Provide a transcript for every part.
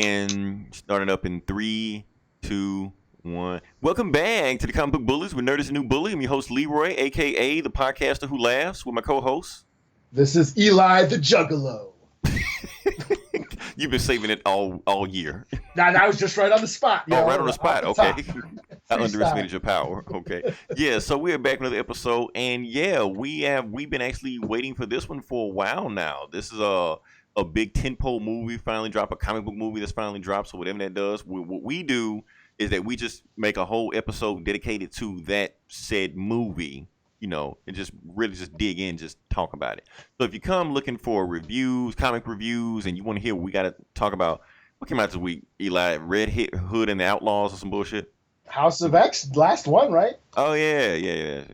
And starting up in 3, 2, 1. Welcome back to the Comic Book Bullies with Nerd is a New Bully. I'm your host, Leroy, a.k.a. the podcaster who laughs, with my co-host. This is Eli the Juggalo. You've been saving it all year. Now, that was just right on the spot. Oh, right on the spot. Okay. I underestimated Freestyle. your power. Okay. Yeah, so we're back with another episode. And yeah, we've been actually waiting for this one for a while now. This is a big tentpole movie finally dropped, a comic book movie that's finally dropped. So whatever that does, what we do is that we just make a whole episode dedicated to that said movie, and just really just dig in, just talk about it. So if you come looking for reviews, comic reviews, and you want to hear what we got to talk about, what came out this week, Eli? Red Hood and the Outlaws or some bullshit? House of X, last one, right? Oh, yeah.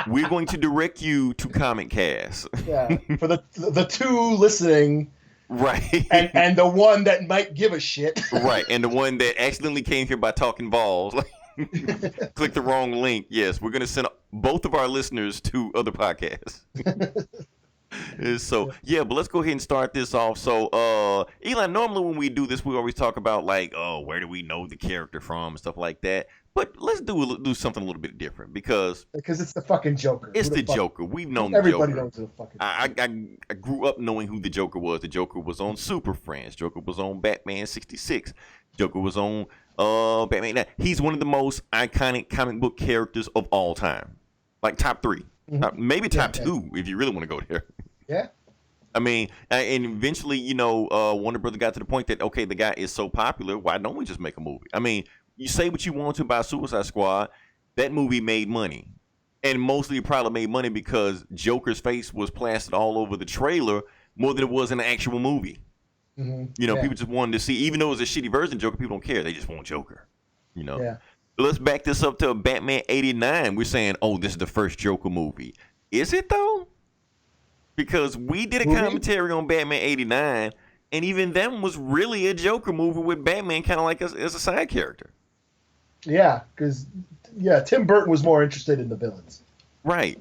We're going to direct you to Comic Cast. Yeah, for the two listening, right, and the one that might give a shit. Right, and the one that accidentally came here by talking balls. Click the wrong link. Yes, we're going to send both of our listeners to other podcasts. So, yeah, but let's go ahead and start this off. So, Eli, normally when we do this, we always talk about, like, where do we know the character from and stuff like that. But let's do something a little bit different because it's the fucking Joker. It's the Joker. We've known everybody the Joker. knows the fucking I grew up knowing who the Joker was. The Joker was on Super Friends. Joker was on Batman 66. Joker was on Batman. Now, he's one of the most iconic comic book characters of all time. Like top 3. Maybe top 2 if you really want to go there. Yeah. I mean, and eventually, Warner Brothers got to the point that, okay, the guy is so popular, why don't we just make a movie? I mean, you say what you want to about Suicide Squad, that movie made money. And mostly it probably made money because Joker's face was plastered all over the trailer more than it was in the actual movie. People just wanted to see, even though it was a shitty version of Joker, people don't care. They just want Joker, Yeah. So let's back this up to Batman 89. We're saying, this is the first Joker movie. Is it, though? Because we did a commentary on Batman 89, and even that one was really a Joker movie with Batman kind of like as a side character. Yeah, because Tim Burton was more interested in the villains. Right.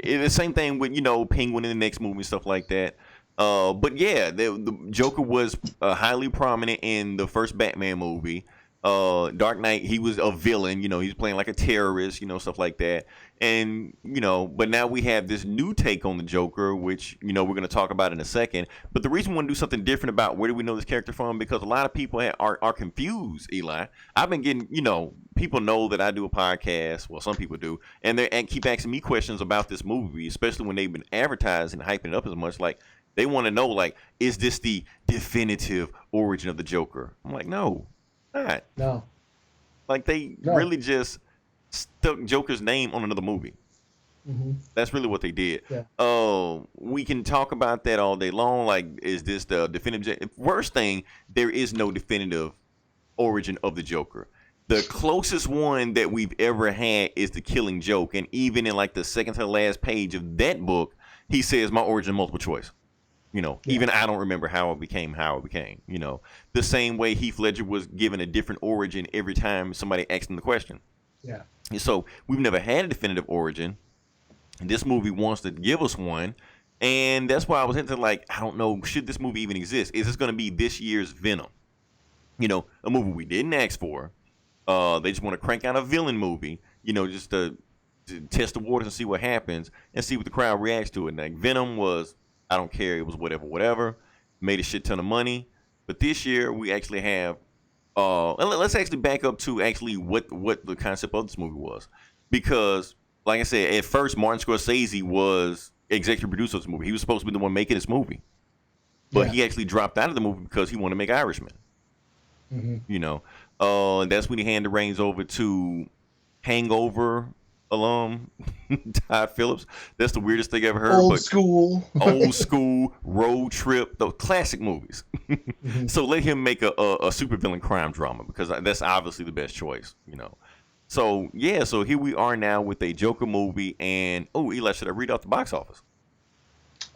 The same thing with Penguin in the next movie and stuff like that. But yeah, the Joker was highly prominent in the first Batman movie. Dark Knight, he was a villain. He's playing like a terrorist. Stuff like that. And but now we have this new take on the Joker, which we're going to talk about in a second. But the reason we want to do something different about where do we know this character from, because a lot of people are confused. Eli, I've been getting people know that I do a podcast. Well, some people do, and they keep asking me questions about this movie, especially when they've been advertising and hyping it up as much. Like they want to know, like, is this the definitive origin of the Joker? I'm like, no, not. No. Like they really just stuck Joker's name on another movie. That's really what they did. Yeah. We can talk about that all day long. Like, is this the definitive? Worst thing, there is no definitive origin of the Joker. The closest one that we've ever had is the Killing Joke, and even in like the second to the last page of that book, he says my origin multiple choice. Even I don't remember how it became. The same way Heath Ledger was given a different origin every time somebody asked him the question. Yeah. So we've never had a definitive origin. This movie wants to give us one. And that's why I was into, like, I don't know, should this movie even exist? Is this going to be this year's Venom? A movie we didn't ask for. They just want to crank out a villain movie, just to test the waters and see what happens and see what the crowd reacts to it. Like, Venom was, I don't care, it was whatever. Made a shit ton of money. But this year we actually have, let's actually back up to actually what the concept of this movie was. Because, like I said, at first Martin Scorsese was executive producer of this movie. He was supposed to be the one making this movie. But he actually dropped out of the movie because he wanted to make Irishman. And that's when he handed the reins over to Hangover alum Todd Phillips. That's the weirdest thing I ever heard. Old school road trip, those classic movies. So let him make a supervillain crime drama, because that's obviously the best choice. So yeah, so here we are now with a Joker movie, and Eli, should I read off the box office?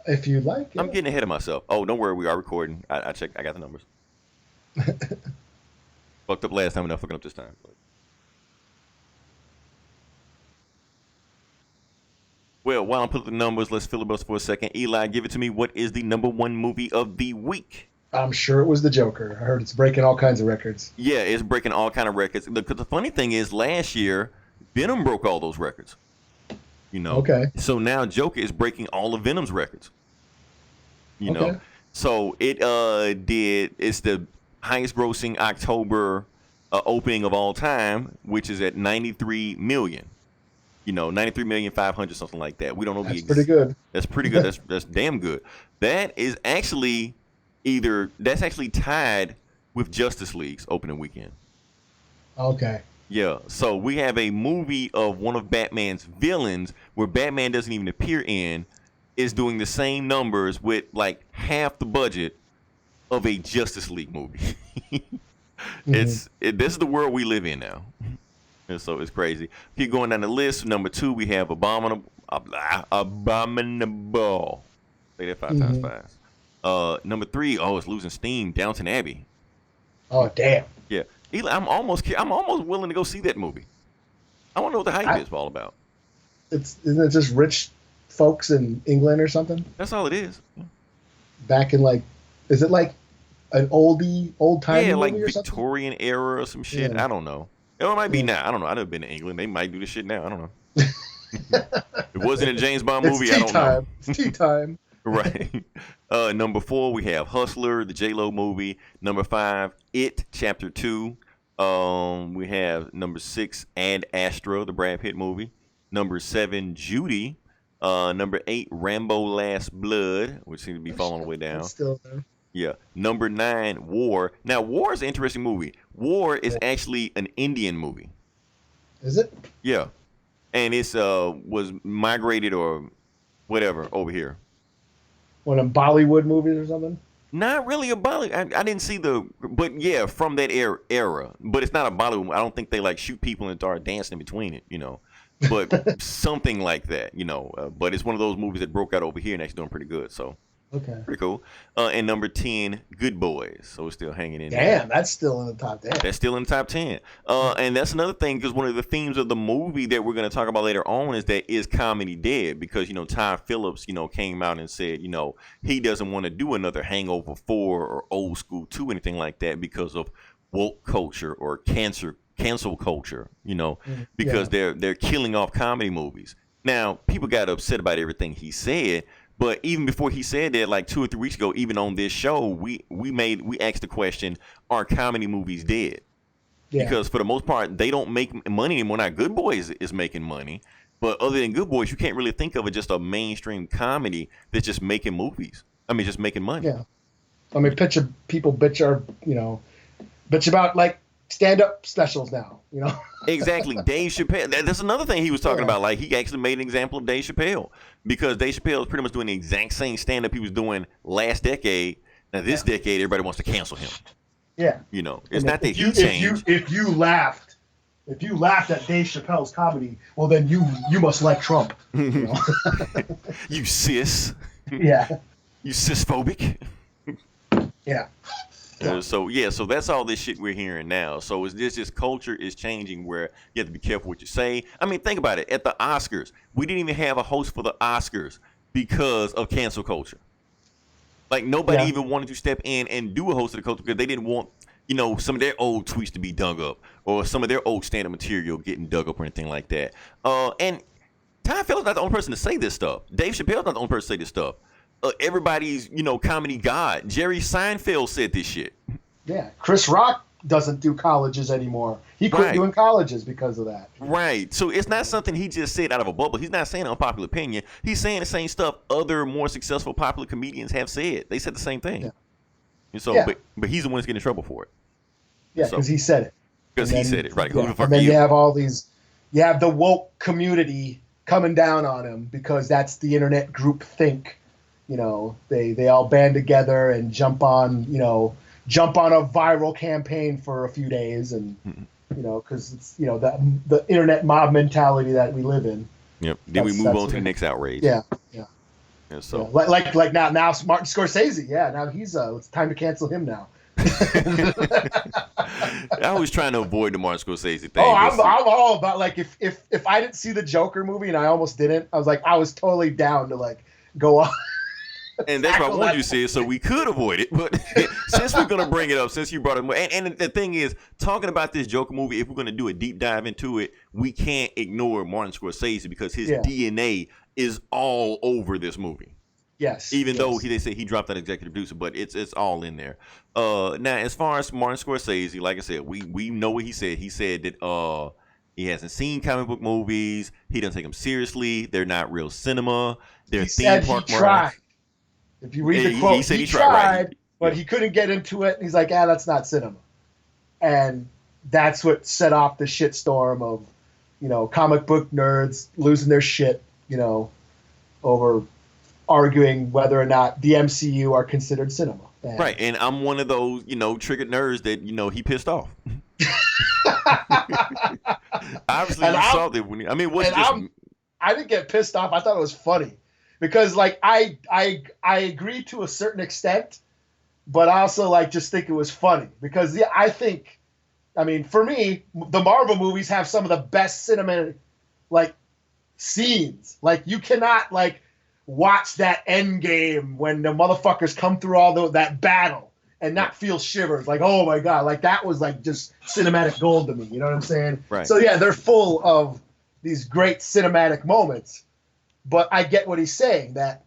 If you like. I'm getting ahead of myself. Oh, don't worry, we are recording. I checked. I got the numbers. Fucked up last time, and not fucking up this time. But. Well, while I'm putting the numbers, let's filibuster for a second. Eli, give it to me. What is the number one movie of the week? I'm sure it was the Joker. I heard it's breaking all kinds of records. Yeah, it's breaking all kind of records. The funny thing is, last year Venom broke all those records. Okay. So now Joker is breaking all of Venom's records. Okay. So it's the highest grossing October opening of all time, which is at 93 million. 93,500,000, something like that. We don't know That's pretty good. That's pretty good. That's damn good. That is actually tied with Justice League's opening weekend. Okay. Yeah. So we have a movie of one of Batman's villains where Batman doesn't even appear in, is doing the same numbers with like half the budget of a Justice League movie. This is the world we live in now. And so it's crazy. Keep going down the list. Number 2, we have Abominable. Say that 5 times fast. Number 3, it's losing steam. Downton Abbey. Oh damn. Yeah, Eli, I'm almost willing to go see that movie. I want to know what the hype is all about. Isn't it just rich folks in England or something? That's all it is. Back in is it like an old time movie like or something? Victorian era or some shit. Yeah. I don't know. It might be now. I don't know. I've never been to England. They might do this shit now. I don't know. It wasn't a James Bond movie. I don't know. It's tea time. Right. Number 4, we have Hustler, the J-Lo movie. Number 5, It Chapter 2. We have number 6, Ad Astra, the Brad Pitt movie. Number 7, Judy. Number 8, Rambo: Last Blood, which seems to be falling all the way down. It's still there. Yeah. Number 9, War. Now, War is an interesting movie. War is actually an Indian movie. Is it? Yeah. And it's was migrated or whatever over here. One of them Bollywood movies or something? Not really a Bollywood. I didn't see but yeah, from that era. But it's not a Bollywood. I don't think they like shoot people and start dancing in between it, But something like that, But it's one of those movies that broke out over here and actually doing pretty good. So okay, pretty cool. And number 10, Good Boys. So it's still hanging in. Damn, that's still in the top 10. That's still in the top 10. And that's another thing, because one of the themes of the movie that we're going to talk about later on is comedy dead? Because, Todd Phillips, came out and said, he doesn't want to do another Hangover 4 or Old School 2, anything like that, because of woke culture or cancel culture, because they're killing off comedy movies. Now, people got upset about everything he said. But even before he said that, like 2 or 3 weeks ago, even on this show, we asked the question: are comedy movies dead? Yeah. Because for the most part, they don't make money anymore. Now, Good Boys is making money, but other than Good Boys, you can't really think of it just a mainstream comedy that's just making movies. I mean, just making money. Yeah, I mean, people bitch about like stand-up specials now. Exactly. Dave Chappelle. That's another thing he was talking about. Like, he actually made an example of Dave Chappelle, because Dave Chappelle is pretty much doing the exact same stand-up he was doing last decade. Now, this decade, everybody wants to cancel him. Yeah. It's not that he changed. If you laughed at Dave Chappelle's comedy, well, then you must like Trump. You cis. Yeah. You cisphobic. Yeah. So that's all this shit we're hearing now. So this culture is changing where you have to be careful what you say. I mean, think about it. At the Oscars, we didn't even have a host for the Oscars because of cancel culture. Like, nobody even wanted to step in and do a host of the culture because they didn't want, some of their old tweets to be dug up or some of their old stand-up material getting dug up or anything like that. And Todd Phillips not the only person to say this stuff. Dave Chappelle's not the only person to say this stuff. Everybody's, comedy god. Jerry Seinfeld said this shit. Yeah. Chris Rock doesn't do colleges anymore. He quit doing colleges because of that. Right. So it's not something he just said out of a bubble. He's not saying unpopular opinion. He's saying the same stuff other more successful popular comedians have said. They said the same thing. Yeah. And so, but he's the one that's getting in trouble for it. Yeah, because he said it. Because he said it, right. Yeah. And then you have the woke community coming down on him because that's the internet group think. They all band together and jump on a viral campaign for a few days, and because it's the internet mob mentality that we live in. Yep. Then we move on to the next outrage. Yeah. And so like now Martin Scorsese. Yeah, now he's it's time to cancel him now. I was trying to avoid the Martin Scorsese thing. Oh, I'm all about, like, if I didn't see the Joker movie and I almost didn't, I was totally down to like go on. And that's why I Tackle wanted that you to say it so we could avoid it. But since we're going to bring it up, since you brought it up, and the thing is, talking about this Joker movie, if we're going to do a deep dive into it, we can't ignore Martin Scorsese because his Yeah. DNA is all over this movie. Yes. Even though yes. they say he dropped that executive producer, but it's all in there. Now, as far as Martin Scorsese, like I said, we know what he said. He said that he hasn't seen comic book movies. He doesn't take them seriously. They're not real cinema. They're He theme said he park tried. rides. If you read the quote, said he tried, right? but he couldn't get into it. And he's like, that's not cinema. And that's what set off the shitstorm of, comic book nerds losing their shit, over arguing whether or not the MCU are considered cinema. And Right, and I'm one of those, triggered nerds that, he pissed off. Obviously, you saw that when I didn't get pissed off. I thought it was funny because, like, I agree to a certain extent, but I also just think it was funny because I think, for me, the Marvel movies have some of the best cinematic scenes. Like, you cannot watch that end game when the motherfuckers come through all that battle and not feel shivers. Like, oh my God, that was just cinematic gold to me. You know what I'm saying? Right. So yeah, they're full of these great cinematic moments, but I get what he's saying that,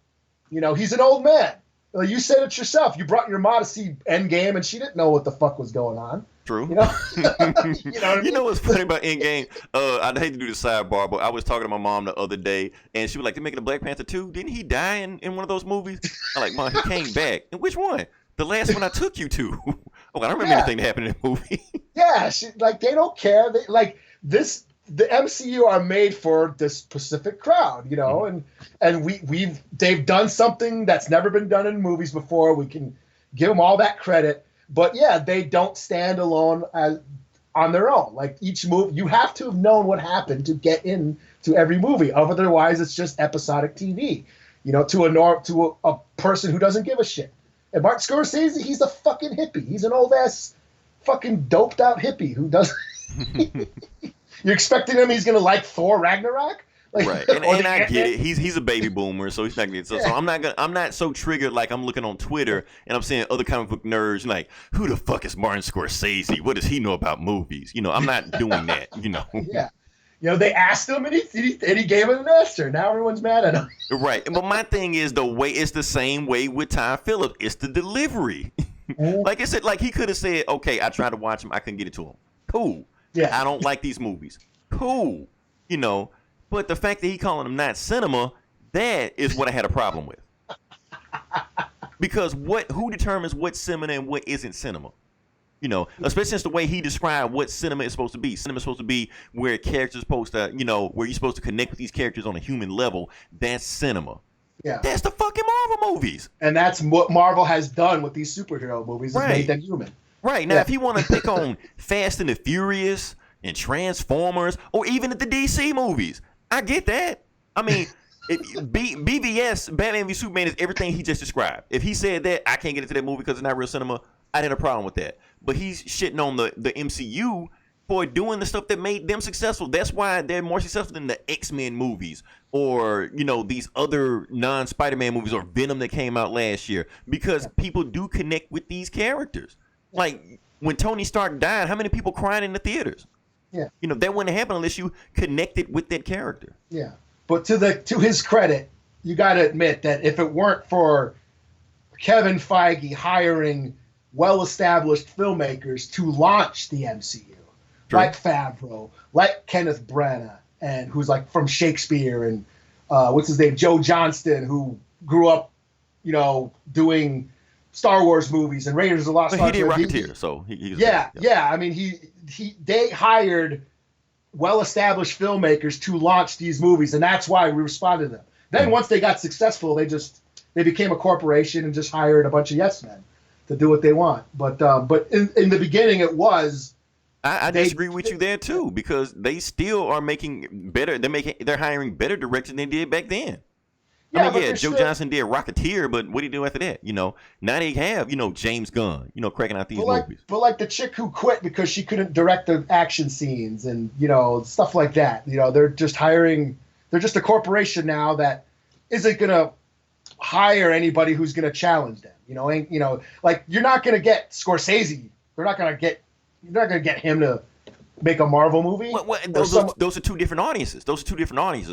he's an old man. You said it yourself. You brought your ma to see Endgame and she didn't know what the fuck was going on. True. You know what I mean? What's funny about Endgame? I'd hate to do the sidebar, but I was talking to my mom the other day, and she was like, "They're making a Black Panther 2. Didn't he die in one of those movies?" I'm like, "Mom, he came back. And which one? The last one I took you to." Oh, I don't remember anything that happened in the movie. Yeah, they don't care. The MCU are made for this specific crowd, and they've done something that's never been done in movies before. We can give them all that credit. But yeah, they don't stand alone on their own. Each movie, you have to have known what happened to get into every movie. Otherwise, it's just episodic TV. To a person who doesn't give a shit. And Martin Scorsese, he's a fucking hippie. He's an old ass, fucking doped out hippie who doesn't. You're expecting him? He's gonna like Thor Ragnarok? Right, and I get it. He's a baby boomer, so he's not gonna. So I'm not so triggered like I'm looking on Twitter and I'm seeing other comic book nerds like, who the fuck is Martin Scorsese? What does he know about movies? I'm not doing that. Yeah. They asked him and he gave an answer. Now everyone's mad at him. Right, but my thing is it's the same way with Todd Phillips. It's the delivery. Like I said, he could have said, okay, I tried to watch him, I couldn't get it to him. Cool. Yeah. I don't like these movies. Cool. But the fact that he calling them not cinema, that is what I had a problem with. Because who determines what's cinema and what isn't cinema? Especially since the way he described what cinema is supposed to be. Cinema is supposed to be where characters supposed to, where you're supposed to connect with these characters on a human level. That's cinema. Yeah. That's the fucking Marvel movies. And that's what Marvel has done with these superhero movies. Right. Made them human. Right. Now, if you want to pick on Fast and the Furious and Transformers or even the DC movies, I get that. BVS, Batman v Superman, is everything he just described. If he said that, I can't get into that movie because it's not real cinema, I'd have a problem with that. But he's shitting on the MCU for doing the stuff that made them successful. That's why they're more successful than the X-Men movies or, these other non-Spider-Man movies or Venom that came out last year. Because people do connect with these characters. Like, when Tony Stark died, how many people cried in the theaters? Yeah. That wouldn't happen unless you connected with that character. Yeah. But to his credit, you got to admit that if it weren't for Kevin Feige hiring well-established filmmakers to launch the MCU, like Favreau, like Kenneth Branagh, and who's from Shakespeare, and what's his name, Joe Johnston, who grew up, doing Star Wars movies and Raiders of the Lost Ark. He did Rocketeer, so they hired well-established filmmakers to launch these movies, and that's why we responded to them. Then once they got successful, they became a corporation and just hired a bunch of yes men to do what they want. But in the beginning, it was. I disagree with you there too, because they still are making better. They're hiring better directors than they did back then. Yeah, Joe Johnston did Rocketeer, but what did he do after that? Now they have, James Gunn, cracking out these movies. But the chick who quit because she couldn't direct the action scenes and, stuff like that. They're just hiring, they're just a corporation now that isn't going to hire anybody who's going to challenge them. Like you're not going to get Scorsese. You're not going to get him to make a Marvel movie. Those are two different audiences.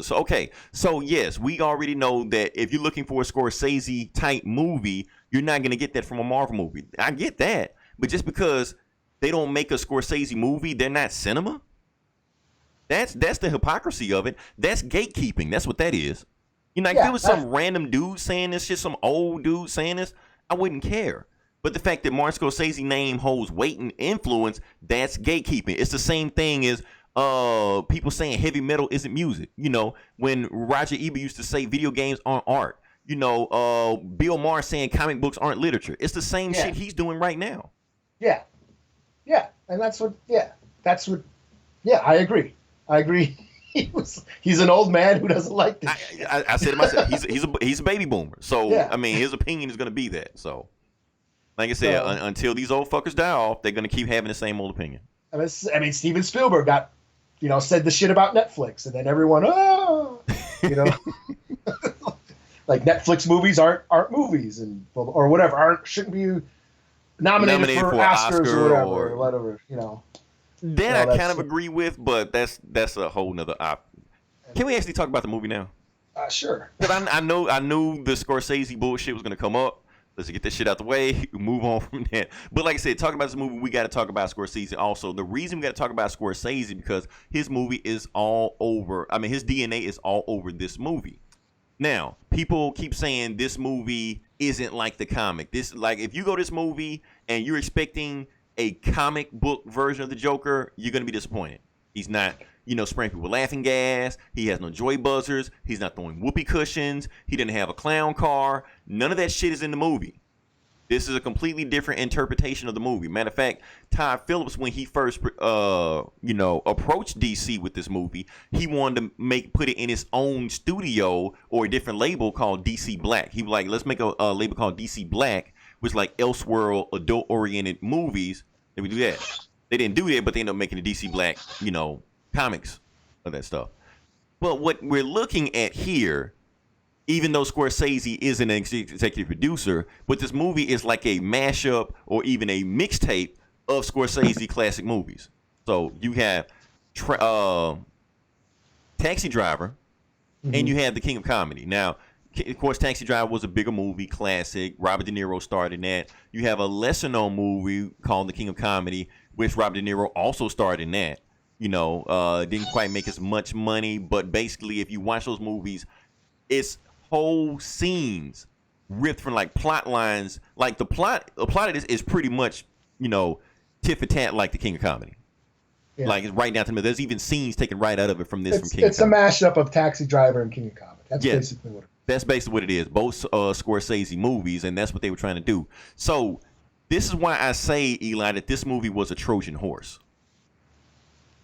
So okay, so yes, we already know that if you're looking for a Scorsese type movie, you're not going to get that from a Marvel movie. I get that, but just because they don't make a Scorsese movie, they're not cinema. That's the hypocrisy of it. That's gatekeeping. That's what that is. If there was some random dude saying this shit, some old dude saying this, I wouldn't care. But the fact that Martin Scorsese's name holds weight and influence, that's gatekeeping. It's the same thing as people saying heavy metal isn't music. When Roger Ebert used to say video games aren't art. Bill Maher saying comic books aren't literature. It's the same shit he's doing right now. Yeah. Yeah. And that's what I agree. He's an old man who doesn't like this. I said it myself. He's a baby boomer. So, his opinion is going to be that. So, like I said, until these old fuckers die off, they're going to keep having the same old opinion. I mean, Steven Spielberg got, said the shit about Netflix, and then everyone, like Netflix movies aren't movies, or whatever, shouldn't be nominated for Oscars or whatever. That I kind of agree with, but that's a whole nother op. Can we actually talk about the movie now? Sure. Because I knew the Scorsese bullshit was going to come up. Let's get this shit out the way. Move on from that. But like I said, talking about this movie, we got to talk about Scorsese also. The reason we got to talk about Scorsese because his movie is all over. I mean, his DNA is all over this movie. Now, people keep saying this movie isn't like the comic. If you go to this movie and you're expecting a comic book version of the Joker, you're going to be disappointed. He's not, spraying people with laughing gas. He has no joy buzzers. He's not throwing whoopee cushions. He didn't have a clown car. None of that shit is in the movie. This is a completely different interpretation of the movie. Matter of fact, Todd Phillips, when he first, approached DC with this movie, he wanted to put it in his own studio or a different label called DC Black. He was like, let's make a label called DC Black, which like Elseworld adult-oriented movies. They would do that. They didn't do that, but they ended up making the DC Black, comics of that stuff. But what we're looking at here, even though Scorsese is an executive producer, but this movie is like a mashup or even a mixtape of Scorsese classic movies. So you have Taxi Driver, and you have The King of Comedy. Now, of course, Taxi Driver was a bigger movie, classic. Robert De Niro starred in that. You have a lesser-known movie called The King of Comedy, which Robert De Niro also starred in that. Didn't quite make as much money, but basically, if you watch those movies, it's whole scenes ripped from like plot lines. Like the plot of this is pretty much, tit for tat like The King of Comedy. Yeah. Like it's right down to me. There's even scenes taken right out of it from King of Comedy. It's a mashup of Taxi Driver and King of Comedy. That's basically what it is. That's basically what it is. Both Scorsese movies, and that's what they were trying to do. So this is why I say, Eli, that this movie was a Trojan horse.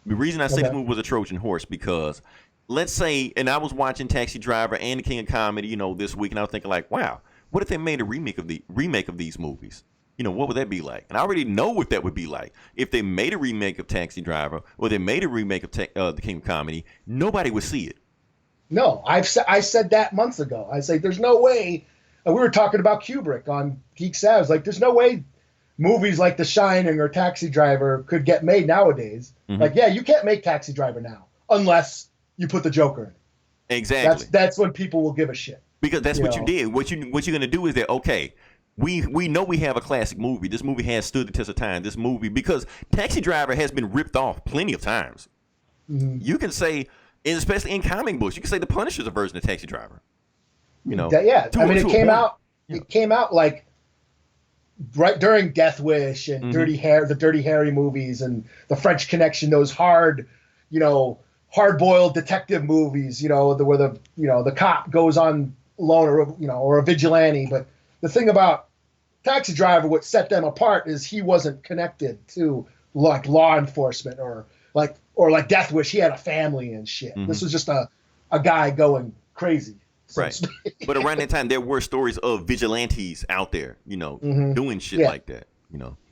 The reason I say this movie was a Trojan horse because let's say, and I was watching Taxi Driver and The King of Comedy, this week, and I was thinking like, wow, what if they made a remake of these movies? What would that be like? And I already know what that would be like. If they made a remake of Taxi Driver or they made a remake of The King of Comedy, nobody would see it. No, I said that months ago. I say there's no way. And we were talking about Kubrick on Geek Savs. Like, there's no way movies like The Shining or Taxi Driver could get made nowadays. Like, you can't make Taxi Driver now unless you put the Joker in it. Exactly. That's when people will give a shit. Because that's what you did. What you're gonna do is that we know we have a classic movie. This movie has stood the test of time. This movie, because Taxi Driver has been ripped off plenty of times. You can say, and especially in comic books, you can say The Punisher's a version of Taxi Driver. It came out like right during Death Wish and the Dirty Harry movies and the French Connection, those hard-boiled detective movies, where the cop goes on loan or a vigilante. But the thing about Taxi Driver, what set them apart is he wasn't connected to like law enforcement or like Death Wish. He had a family and shit. This was just a guy going crazy. Right. But around that time, there were stories of vigilantes out there, doing shit like that,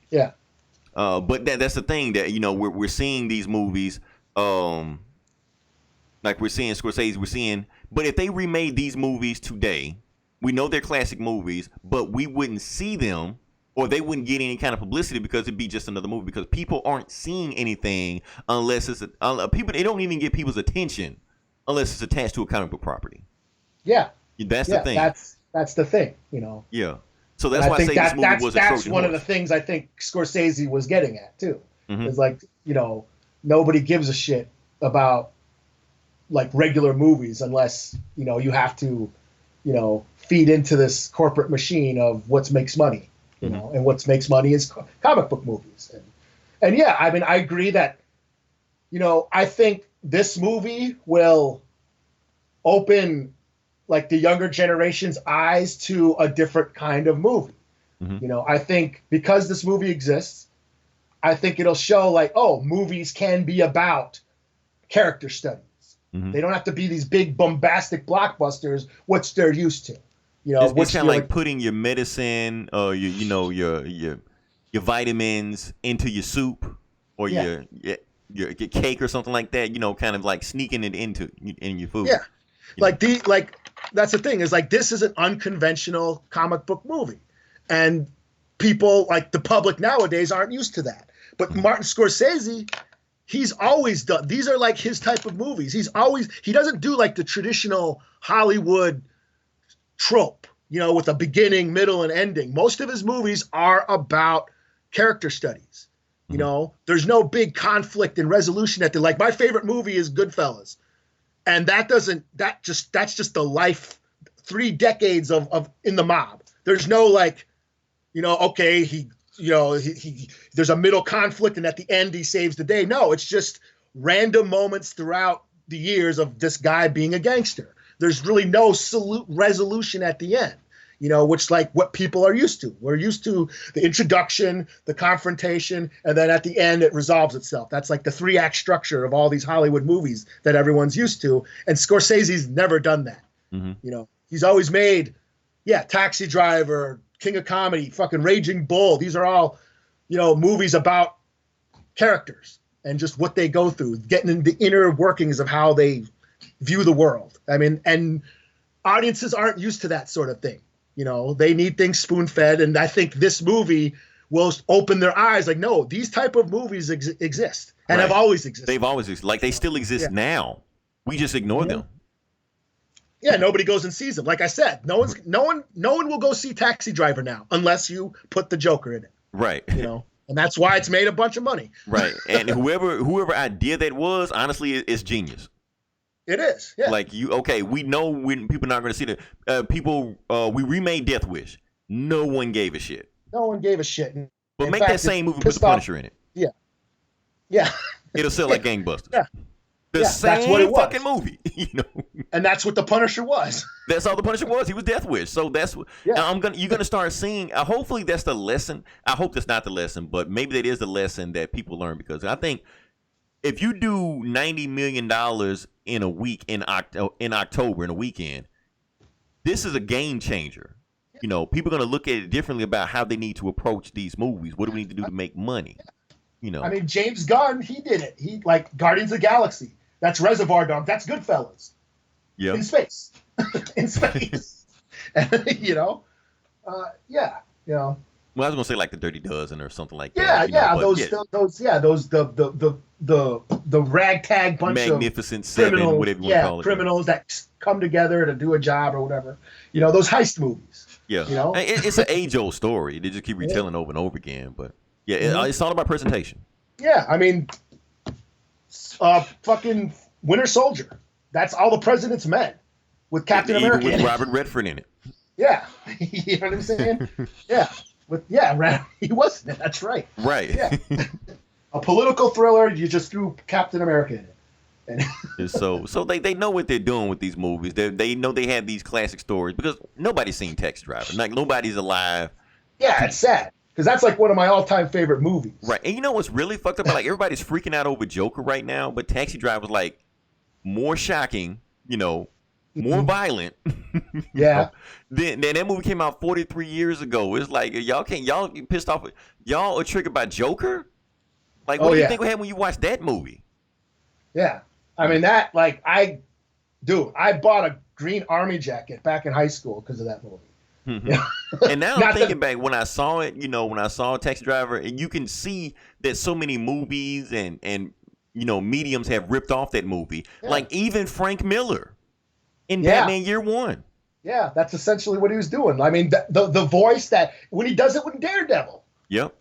Yeah. But that's the thing that, we're seeing these movies, like we're seeing Scorsese, but if they remade these movies today, We know they're classic movies, but we wouldn't see them or they wouldn't get any kind of publicity because it'd be just another movie because people aren't seeing anything unless it's people. They don't even get people's attention unless it's attached to a comic book property. Yeah, that's the thing. That's the thing, Yeah. So that's why I say this movie was a Trojan That's one of the things I think Scorsese was getting at too. It's like, nobody gives a shit about like regular movies unless, you have to, feed into this corporate machine of what makes money, and what makes money is comic book movies. And yeah, I mean, I agree that, I think this movie will open like the younger generation's eyes to a different kind of movie. I think because this movie exists, I think it'll show like, oh, movies can be about character studies. They don't have to be these big bombastic blockbusters, which they're used to. It's kind of like putting your medicine, your vitamins into your soup or your cake or something like that. Kind of like sneaking it in your food. Yeah, that's the thing is like this is an unconventional comic book movie, and people like the public nowadays aren't used to that. But Martin Scorsese, he's always done. These are like his type of movies. He doesn't do like the traditional Hollywood trope, with a beginning, middle, and ending. Most of his movies are about character studies. There's no big conflict and resolution at the like. My favorite movie is Goodfellas, and that's just the life, 3 decades of in the mob. There's no like, okay, he there's a middle conflict and at the end he saves the day. No, it's just random moments throughout the years of this guy being a gangster. There's really no resolution at the end, which like what people are used to. We're used to the introduction, the confrontation, and then at the end it resolves itself. That's like the 3-act structure of all these Hollywood movies that everyone's used to. And Scorsese's never done that. He's always made, Taxi Driver, King of Comedy, fucking Raging Bull. These are all, movies about characters and just what they go through, getting into the inner workings of how they view the world. I mean, and audiences aren't used to that sort of thing. They need things spoon-fed. And I think this movie will open their eyes. Like, no, these type of movies exist and have always existed. They've always existed. Like they still exist now. We just ignore them. Yeah, nobody goes and sees them. Like I said, no one will go see Taxi Driver now unless you put the Joker in it. Right. And that's why it's made a bunch of money. Right. And whoever idea that was, honestly, it's genius. It is. Yeah. Like we know when people are not going to see the we remade Death Wish. No one gave a shit. No one gave a shit. But make that same movie with the Punisher in it. Yeah. Yeah. It'll sell like gangbusters. Yeah. The same that's what it was. Fucking movie, And that's what the Punisher was. That's all the Punisher was. He was Death Wish. So that's what you're gonna start seeing. Hopefully that's the lesson. I hope that's not the lesson, but maybe that is the lesson that people learn because I think if you do $90 million in a week in October in a weekend, this is a game changer. People are gonna look at it differently about how they need to approach these movies. What do we need to do to make money? I mean, James Gunn, he did it. He like Guardians of the Galaxy. That's Reservoir Dogs. That's Goodfellas. Yeah. In space. In space. And, Well, I was gonna say like the Dirty Dozen or something like that. Those the ragtag bunch Magnificent of Seven, criminals, whatever you want to call it. Criminals that come together to do a job or whatever. Those heist movies. Yeah. It's an age-old story. They just keep retelling over and over again, but it's all about presentation. Yeah, I mean, fucking Winter Soldier. That's All the President's Men with Captain America. With Robert Redford in it. Yeah, you know what I'm saying? He was in it. That's right. Right. Yeah. A political thriller. You just threw Captain America in it. And so they know what they're doing with these movies. They know they have these classic stories because nobody's seen Taxi Driver. Like nobody's alive. Yeah, it's sad. Because that's like one of my all-time favorite movies. Right. And you know what's really fucked up? Like everybody's freaking out over Joker right now, but Taxi Driver was like more shocking, more violent. Yeah. Then that movie came out 43 years ago. It's like y'all pissed off. Y'all are triggered by Joker? Like what do you think would happen when you watch that movie? Yeah. I mean I bought a green army jacket back in high school because of that movie. And now I'm thinking back when I saw it, when I saw Taxi Driver, and you can see that so many movies and mediums have ripped off that movie. Yeah. Like even Frank Miller in Batman Year One. Yeah, that's essentially what he was doing. I mean, the voice that when he does it with Daredevil. Yep.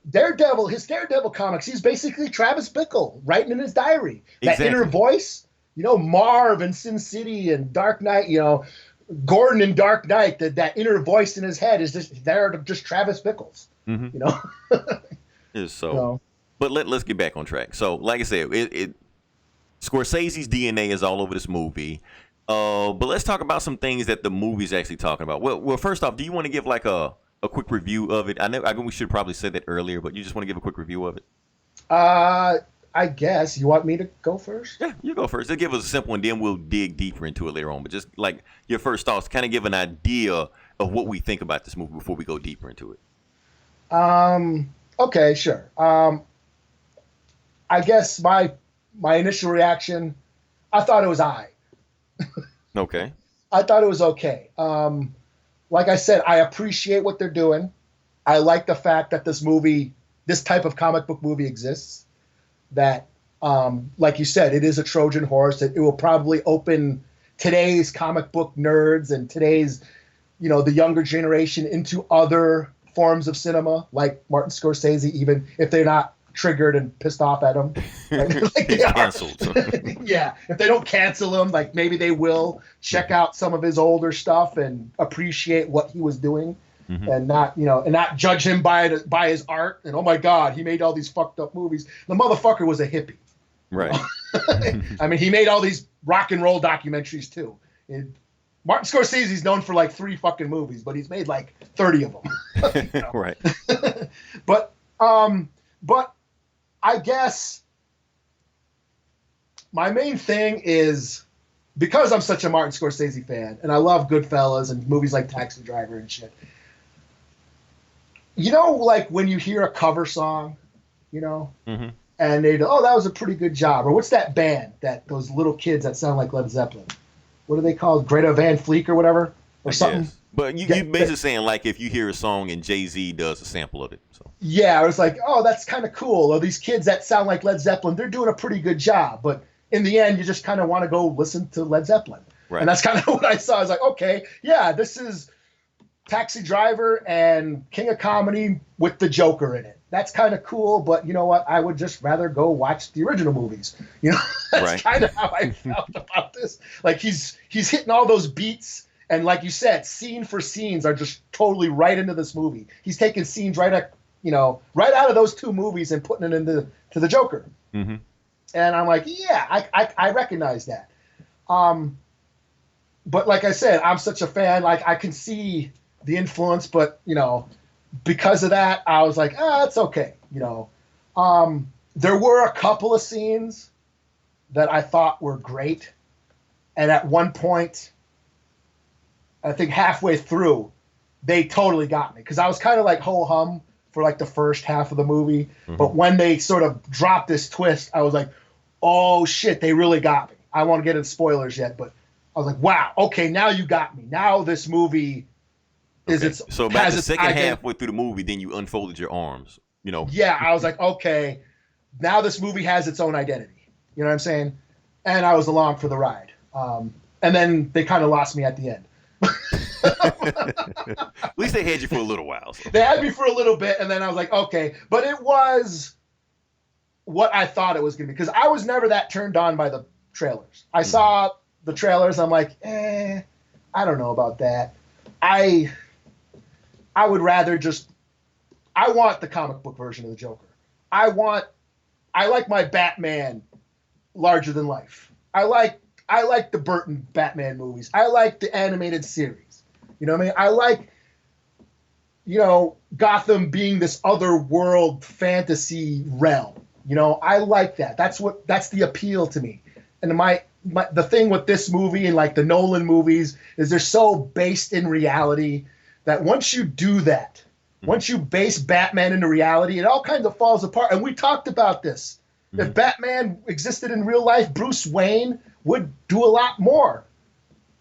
His Daredevil comics, he's basically Travis Bickle writing in his diary. That inner voice, Marv in Sin City and Dark Knight, Gordon in Dark Knight, that inner voice in his head is just Travis Bickles. So, but let's get back on track. So, like I said, Scorsese's DNA is all over this movie. But let's talk about some things that the movie's actually talking about. Well, first off, do you want to give like a quick review of it? I know we should probably said that earlier, but you just want to give a quick review of it? I guess. You want me to go first? Yeah, you go first. Just give us a simple one, then we'll dig deeper into it later on. But just like your first thoughts, kind of give an idea of what we think about this movie before we go deeper into it. Okay, sure. I guess my initial reaction, I thought it was Okay. I thought it was okay. Like I said, I appreciate what they're doing. I like the fact that this type of comic book movie exists. That, like you said, it is a Trojan horse. It will probably open today's comic book nerds and today's, the younger generation into other forms of cinema, like Martin Scorsese, even if they're not triggered and pissed off at him. Like they canceled. Yeah, if they don't cancel him, like maybe they will check out some of his older stuff and appreciate what he was doing. And not, and not judge him by his art. And oh my God, he made all these fucked up movies. The motherfucker was a hippie, right? I mean, he made all these rock and roll documentaries too. And Martin Scorsese's known for like 3 fucking movies, but he's made like 30 of them. Right. But I guess my main thing is because I'm such a Martin Scorsese fan, and I love Goodfellas and movies like Taxi Driver and shit. Like when you hear a cover song, and they go, oh, that was a pretty good job. Or what's that band, those little kids that sound like Led Zeppelin? What are they called? Greta Van Fleet or whatever? Or something? Yes. But you basically saying like if you hear a song and Jay-Z does a sample of it. So. Yeah, I was like, oh, that's kind of cool. Or these kids that sound like Led Zeppelin, they're doing a pretty good job. But in the end, you just kind of want to go listen to Led Zeppelin. Right. And that's kind of what I saw. I was like, okay, yeah, this is Taxi Driver and King of Comedy with the Joker in it. That's kind of cool, but you know what? I would just rather go watch the original movies. That's kind of how I felt about this. Like he's hitting all those beats, and like you said, scene for scenes are just totally right into this movie. He's taking scenes right out of those 2 movies and putting it into the Joker. And I'm like, yeah, I recognize that. But like I said, I'm such a fan. Like I can see the influence, but because of that, I was like, it's okay. There were a couple of scenes that I thought were great, and at one point, I think halfway through, they totally got me because I was kind of like ho hum for like the first half of the movie, but when they sort of dropped this twist, I was like, oh shit, they really got me. I won't get into spoilers yet, but I was like, wow, okay, now you got me. Now this movie. So about the second halfway through the movie, then you unfolded your arms, Yeah, I was like, okay, now this movie has its own identity. You know what I'm saying? And I was along for the ride. And then they kind of lost me at the end. At least they had you for a little while. So. They had me for a little bit, and then I was like, okay. But it was what I thought it was going to be. Because I was never that turned on by the trailers. I saw the trailers. I'm like, I don't know about that. I would rather I want the comic book version of the Joker. I like my Batman larger than life. I like the Burton Batman movies. I like the animated series. You know what I mean? I like, Gotham being this other world fantasy realm. I like that. That's the appeal to me. And the thing with this movie and like the Nolan movies is they're so based in reality that once you do that, once you base Batman into reality, it all kind of falls apart. And we talked about this. If Batman existed in real life, Bruce Wayne would do a lot more.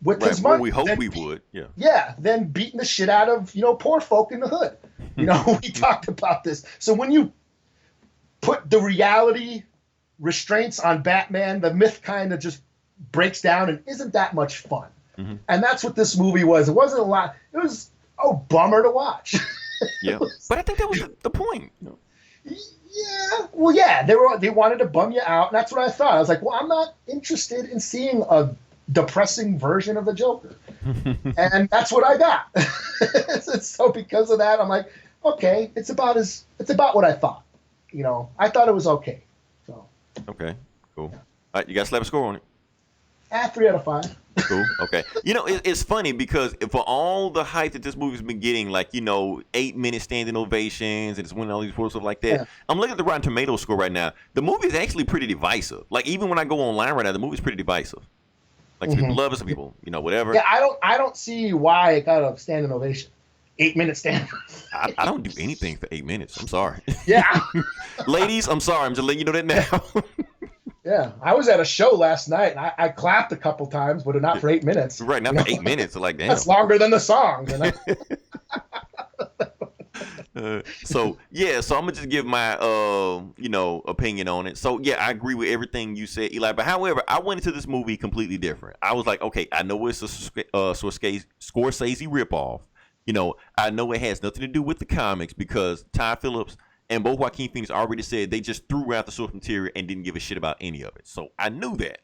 with Right. his Well, money. we hope we would. Yeah. Yeah, then beating the shit out of, poor folk in the hood. We talked about this. So when you put the reality restraints on Batman, the myth kind of just breaks down and isn't that much fun. Mm-hmm. And that's what this movie was. It wasn't a lot. It was a bummer to watch. Yeah. But I think that was the point. Yeah. Well, yeah, they wanted to bum you out, and that's what I thought. I was like, well, I'm not interested in seeing a depressing version of the Joker. And that's what I got. So because of that, I'm like, okay, it's about what I thought. I thought it was okay. So Okay, cool. All right, you got to slap a score on it. 3 out of 5. Cool. Okay. It's funny because for all the hype that this movie's been getting, 8-minute standing ovations and it's winning all these awards, stuff like that. Yeah. I'm looking at the Rotten Tomatoes score right now. The movie is actually pretty divisive. Like, even when I go online right now, the movie's pretty divisive. Like, some people love it, some people, whatever. Yeah, I don't see why it got a standing ovation. 8-minute standing. I don't do anything for 8 minutes. I'm sorry. Yeah. Ladies, I'm sorry. I'm just letting you know that now. Yeah, I was at a show last night, and I clapped a couple times, but not for 8 minutes. Right, not for 8 minutes. Like, damn. That's longer than the song. So I'm gonna just give my opinion on it. So yeah, I agree with everything you said, Eli. But however, I went into this movie completely different. I was like, okay, I know it's a Scorsese ripoff. I know it has nothing to do with the comics because Todd Phillips and both Joaquin Phoenix already said they just threw out the source material and didn't give a shit about any of it. So I knew that.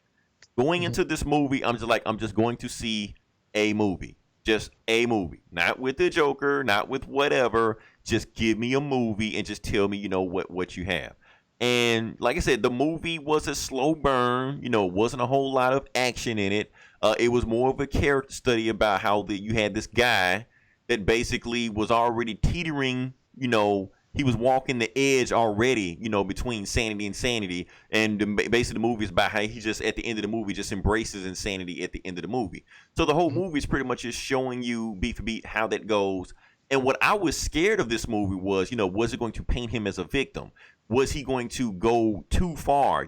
Going into this movie, I'm just going to see a movie. Just a movie. Not with the Joker, not with whatever. Just give me a movie and just tell me, what you have. And like I said, the movie was a slow burn. Wasn't a whole lot of action in it. It was more of a character study about how you had this guy that basically was already teetering, he was walking the edge already, between sanity and insanity. And basically the movie is about how he just, at the end of the movie, just embraces insanity at the end of the movie. So the whole movie is pretty much just showing you beat for beat how that goes. And what I was scared of this movie was it going to paint him as a victim? Was he going to go too far,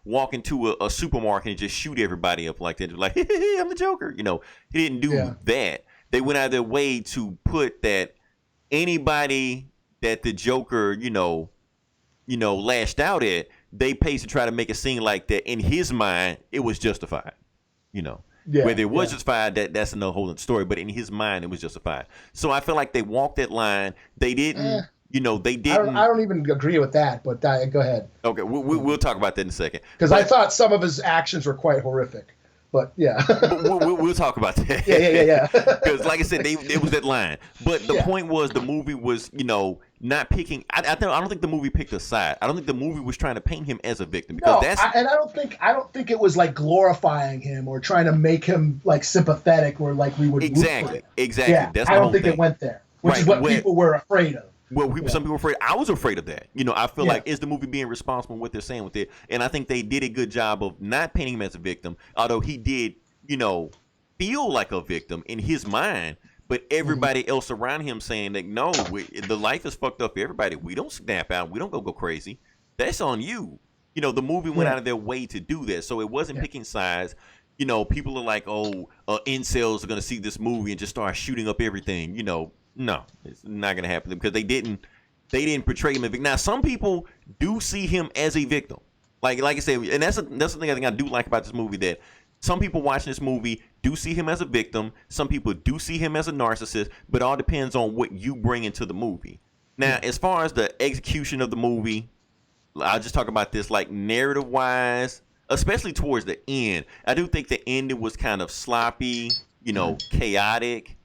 walk into a supermarket and just shoot everybody up like that? Like, hey, I'm the Joker. He didn't do that. They went out of their way to put that anybody that the Joker, lashed out at, they paced to try to make it seem like that in his mind, it was justified, Whether it was justified, that's another whole other story, but in his mind, it was justified. So I feel like they walked that line. They didn't, they didn't. I don't even agree with that, but go ahead. Okay, we'll talk about that in a second. Because I thought some of his actions were quite horrific. But yeah, we'll talk about that. Yeah. Because like I said, it was that line. But the point was, the movie was, not picking. I don't think the movie picked a side. I don't think the movie was trying to paint him as a victim. Because I don't think it was like glorifying him or trying to make him like sympathetic or like we would exactly. Yeah, that's I don't think it went there, which is what people were afraid of. Well, some people were afraid. I was afraid of that. I feel like, is the movie being responsible for what they're saying with it? And I think they did a good job of not painting him as a victim, although he did, feel like a victim in his mind. But everybody else around him saying that, no, the life is fucked up for everybody. We don't snap out. We don't go crazy. That's on you. The movie went out of their way to do that. So it wasn't picking sides. People are like, incels are going to see this movie and just start shooting up everything, No, it's not gonna happen because they didn't portray him as a victim. Now, some people do see him as a victim, like I said, and that's the thing I think I do like about this movie, that some people watching this movie do see him as a victim. Some people do see him as a narcissist, but it all depends on what you bring into the movie. Now, as far as the execution of the movie, I'll just talk about this, like narrative wise, especially towards the end. I do think the ending was kind of sloppy, chaotic,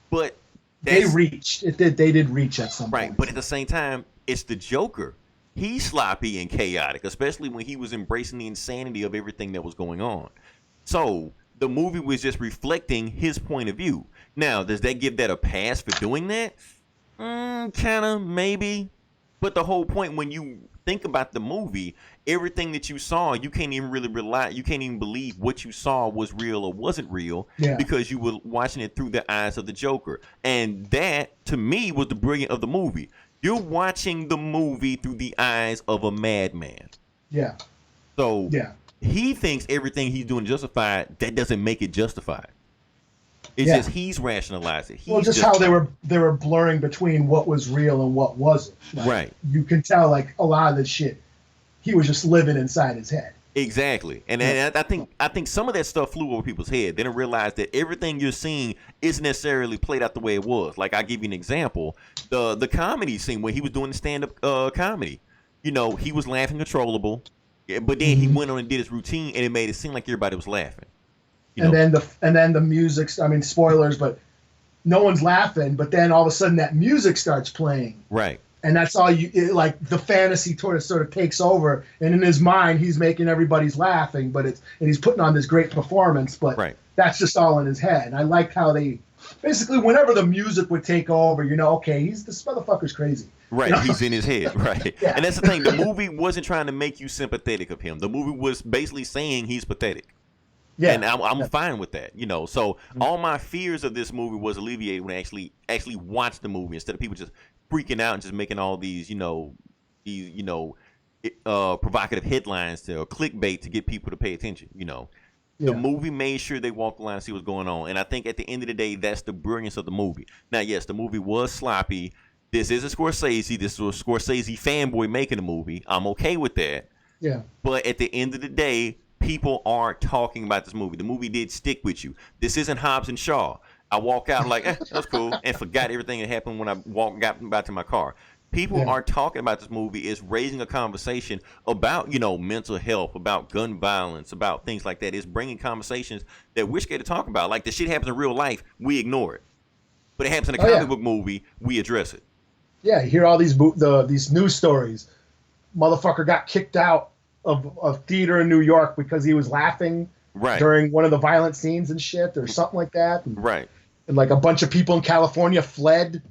But they reached. They did reach at some point. Right, but at the same time, it's the Joker. He's sloppy and chaotic, especially when he was embracing the insanity of everything that was going on. So the movie was just reflecting his point of view. Now, does that give that a pass for doing that? Kind of, maybe. But the whole point, when you think about the movie, everything that you saw, you can't even really you can't even believe what you saw was real or wasn't real, because you were watching it through the eyes of the Joker. And that, to me, was the brilliance of the movie. You're watching the movie through the eyes of a madman. Yeah. So He thinks everything he's doing justified. That doesn't make it justified. It's Yeah. just he's rationalized it. Well, just how they were blurring between what was real and what wasn't. Like, right. You can tell like a lot of the shit he was just living inside his head. Exactly, and I think some of that stuff flew over people's head. They didn't realize that everything you're seeing isn't necessarily played out the way it was. Like, I give you an example: the comedy scene where he was doing the stand-up comedy. You know, he was laughing controllable, but then he went on and did his routine, and it made it seem like everybody was laughing. And then the music. I mean, spoilers, but no one's laughing. But then all of a sudden, that music starts playing. Right. And that's all like the fantasy sort of takes over, and in his mind he's making everybody's laughing, and he's putting on this great performance, but that's just all in his head. And I liked how they basically, whenever the music would take over, okay, this motherfucker's crazy. Right, You know? He's in his head, right. Yeah. And that's the thing, the movie wasn't trying to make you sympathetic of him. The movie was basically saying he's pathetic. Yeah. And I'm fine with that, So all my fears of this movie was alleviated when I actually watched the movie instead of people just freaking out and just making all these, provocative headlines or clickbait to get people to pay attention, The movie made sure they walked the line and see what's going on. And I think at the end of the day, that's the brilliance of the movie. Now, yes, the movie was sloppy. This is a Scorsese. This was a Scorsese fanboy making a movie. I'm okay with that. Yeah. But at the end of the day, people are talking about this movie. The movie did stick with you. This isn't Hobbs and Shaw. I walk out like, that's cool, and forgot everything that happened when I got back to my car. People are talking about this movie. It's raising a conversation about, mental health, about gun violence, about things like that. It's bringing conversations that we're scared to talk about. Like, the shit happens in real life, we ignore it. But it happens in a comic book movie, we address it. Yeah, you hear all these news stories. Motherfucker got kicked out of a theater in New York because he was laughing during one of the violent scenes and shit, or something like that. And like a bunch of people in California fled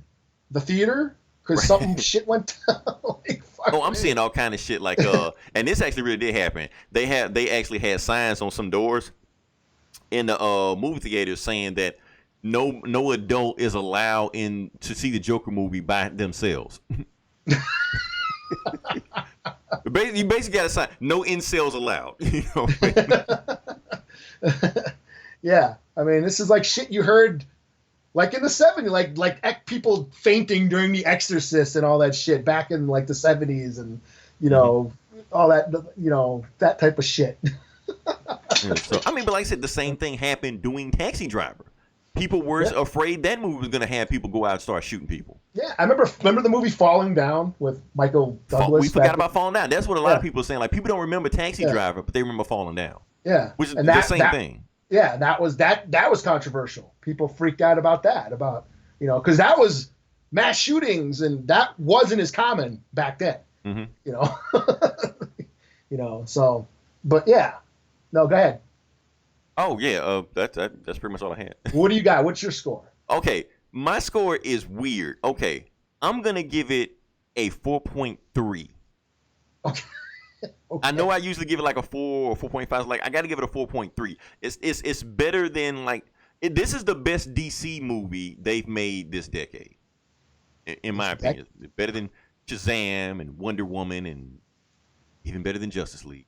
the theater because something shit went down. I'm seeing all kind of shit like and this actually really did happen. They actually had signs on some doors in the movie theater saying that no adult is allowed in to see the Joker movie by themselves. You basically got a sign, no incels allowed. Yeah, I mean, this is like shit you heard like in the 70s, like people fainting during The Exorcist and all that shit back in like the 70s, and all that, that type of shit. So I mean, but like I said, the same thing happened doing Taxi Driver. People were afraid that movie was going to have people go out and start shooting people. Yeah, I remember the movie Falling Down with Michael Douglas. We forgot about Falling Down. That's what a lot of people are saying. Like, people don't remember Taxi Driver, but they remember Falling Down. Yeah, which is the same thing. Yeah, that was controversial. People freaked out about that, because that was mass shootings, and that wasn't as common back then. So, but yeah, no, go ahead. Oh yeah, that's pretty much all I had. What do you got? What's your score? Okay, my score is weird. Okay, I'm gonna give it a 4.3. Okay. I know I usually give it like a 4 or 4.5. Like, I got to give it a 4.3. It's better than this is the best DC movie they've made this decade, in my opinion. Better than Shazam and Wonder Woman, and even better than Justice League.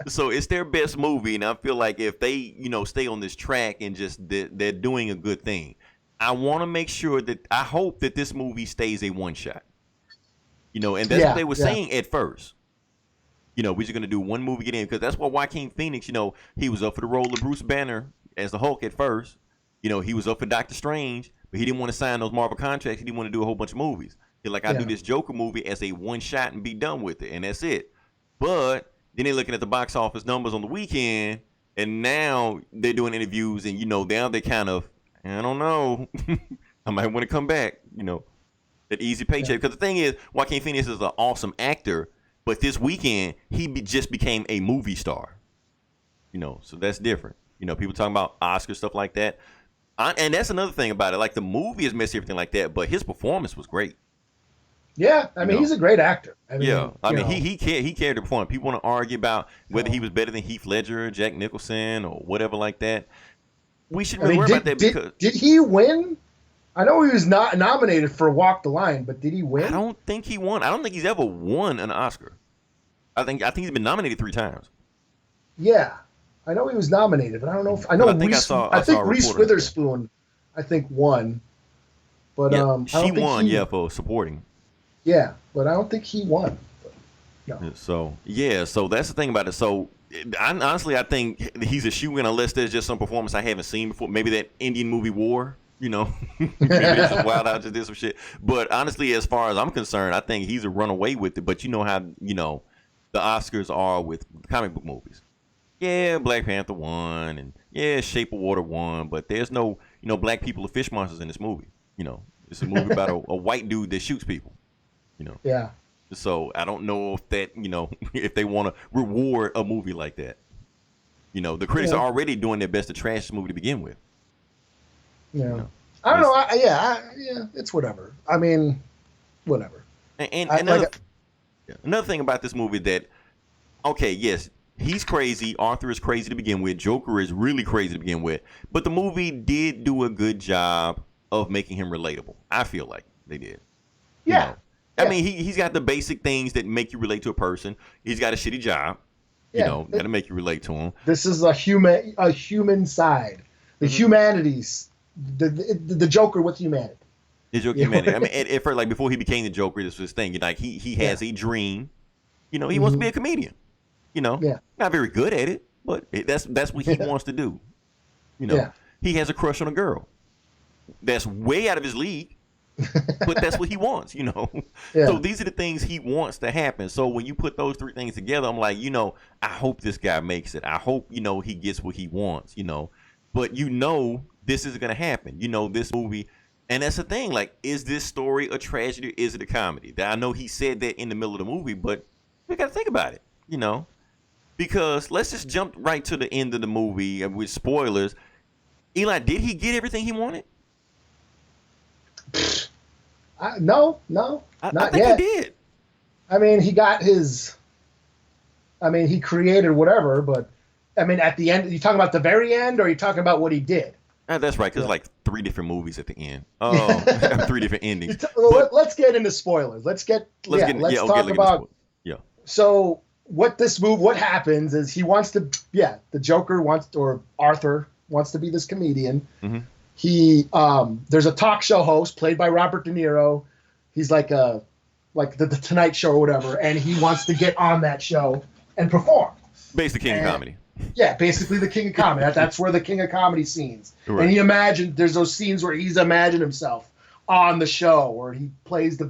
So it's their best movie, and I feel like if they stay on this track and just they're doing a good thing. I want to make sure that I hope that this movie stays a one shot. And that's what they were saying at first. We're just going to do one movie, get in. Because that's what Joaquin Phoenix, he was up for the role of Bruce Banner as the Hulk at first. He was up for Doctor Strange, but he didn't want to sign those Marvel contracts. He didn't want to do a whole bunch of movies. He's like, I'll do this Joker movie as a one shot and be done with it. And that's it. But then they're looking at the box office numbers on the weekend, and now they're doing interviews, and, now they kind of, I don't know, I might want to come back, that easy paycheck. Because the thing is, Joaquin Phoenix is an awesome actor, but this weekend, he just became a movie star. So that's different. People talking about Oscar, stuff like that. And that's another thing about it. Like, the movie is messy, everything like that, but his performance was great. Yeah, I mean, he's a great actor. He cared to perform. People want to argue about whether he was better than Heath Ledger, Jack Nicholson, or whatever like that. We shouldn't worry about that because... Did he win? I know he was not nominated for Walk the Line, but did he win? I don't think he won. I don't think he's ever won an Oscar. I think he's been nominated 3 times. Yeah, I know he was nominated, but I don't know if I know. But I think Reese, I saw a Reese report on that. Witherspoon, I think won, but Yeah, I she don't think won. he. Yeah, for supporting. Yeah, but I don't think he won. No. So so that's the thing about it. So honestly, I think he's a shoe-in unless there's just some performance I haven't seen before. Maybe that Indian movie War. Maybe it's just Wild Out just did some shit. But honestly, as far as I'm concerned, I think he's a runaway with it. But you know how the Oscars are with comic book movies. Yeah, Black Panther won, and yeah, Shape of Water won. But there's no black people or fish monsters in this movie. It's a movie about a white dude that shoots people. Yeah. So I don't know if that, if they want to reward a movie like that. The critics are already doing their best to trash this movie to begin with. Yeah. I don't know. Yeah, it's whatever. I mean, whatever. And another thing about this movie that, okay, yes, he's crazy. Arthur is crazy to begin with. Joker is really crazy to begin with. But the movie did do a good job of making him relatable. I feel like they did. Yeah. I mean, he's got the basic things that make you relate to a person. He's got a shitty job. Got to make you relate to him. This is a human side, the humanities, the Joker with humanity. The Joker humanity. I mean, at first, like before he became the Joker, this was his thing. Like he has a dream. He wants to be a comedian. Not very good at it, but that's what he wants to do. He has a crush on a girl. That's way out of his league. But that's what he wants, So these are the things he wants to happen. So when you put those 3 things together, I'm like, I hope this guy makes it. I hope, he gets what he wants, But this is going to happen. This movie. And that's the thing. Like, is this story a tragedy or is it a comedy? I know he said that in the middle of the movie, but we got to think about it, Because let's just jump right to the end of the movie with spoilers. Eli, did he get everything he wanted? No, I not think yet. he did. I mean, he got his. I mean, he created whatever, but I mean, at the end, are you talking about the very end, or are you talking about what he did? That's right, because like 3 different movies at the end. 3 different endings. Let's get into spoilers. Let's talk about. Yeah. So what happens is he wants to. Yeah, the Joker or Arthur wants to be this comedian. Mm-hmm. There's a talk show host played by Robert De Niro. He's like the Tonight Show or whatever, and he wants to get on that show and perform. Basically, king of comedy. Yeah, basically the king of comedy. That's where the king of comedy scenes. Right. And there's those scenes where he's imagined himself on the show, where he plays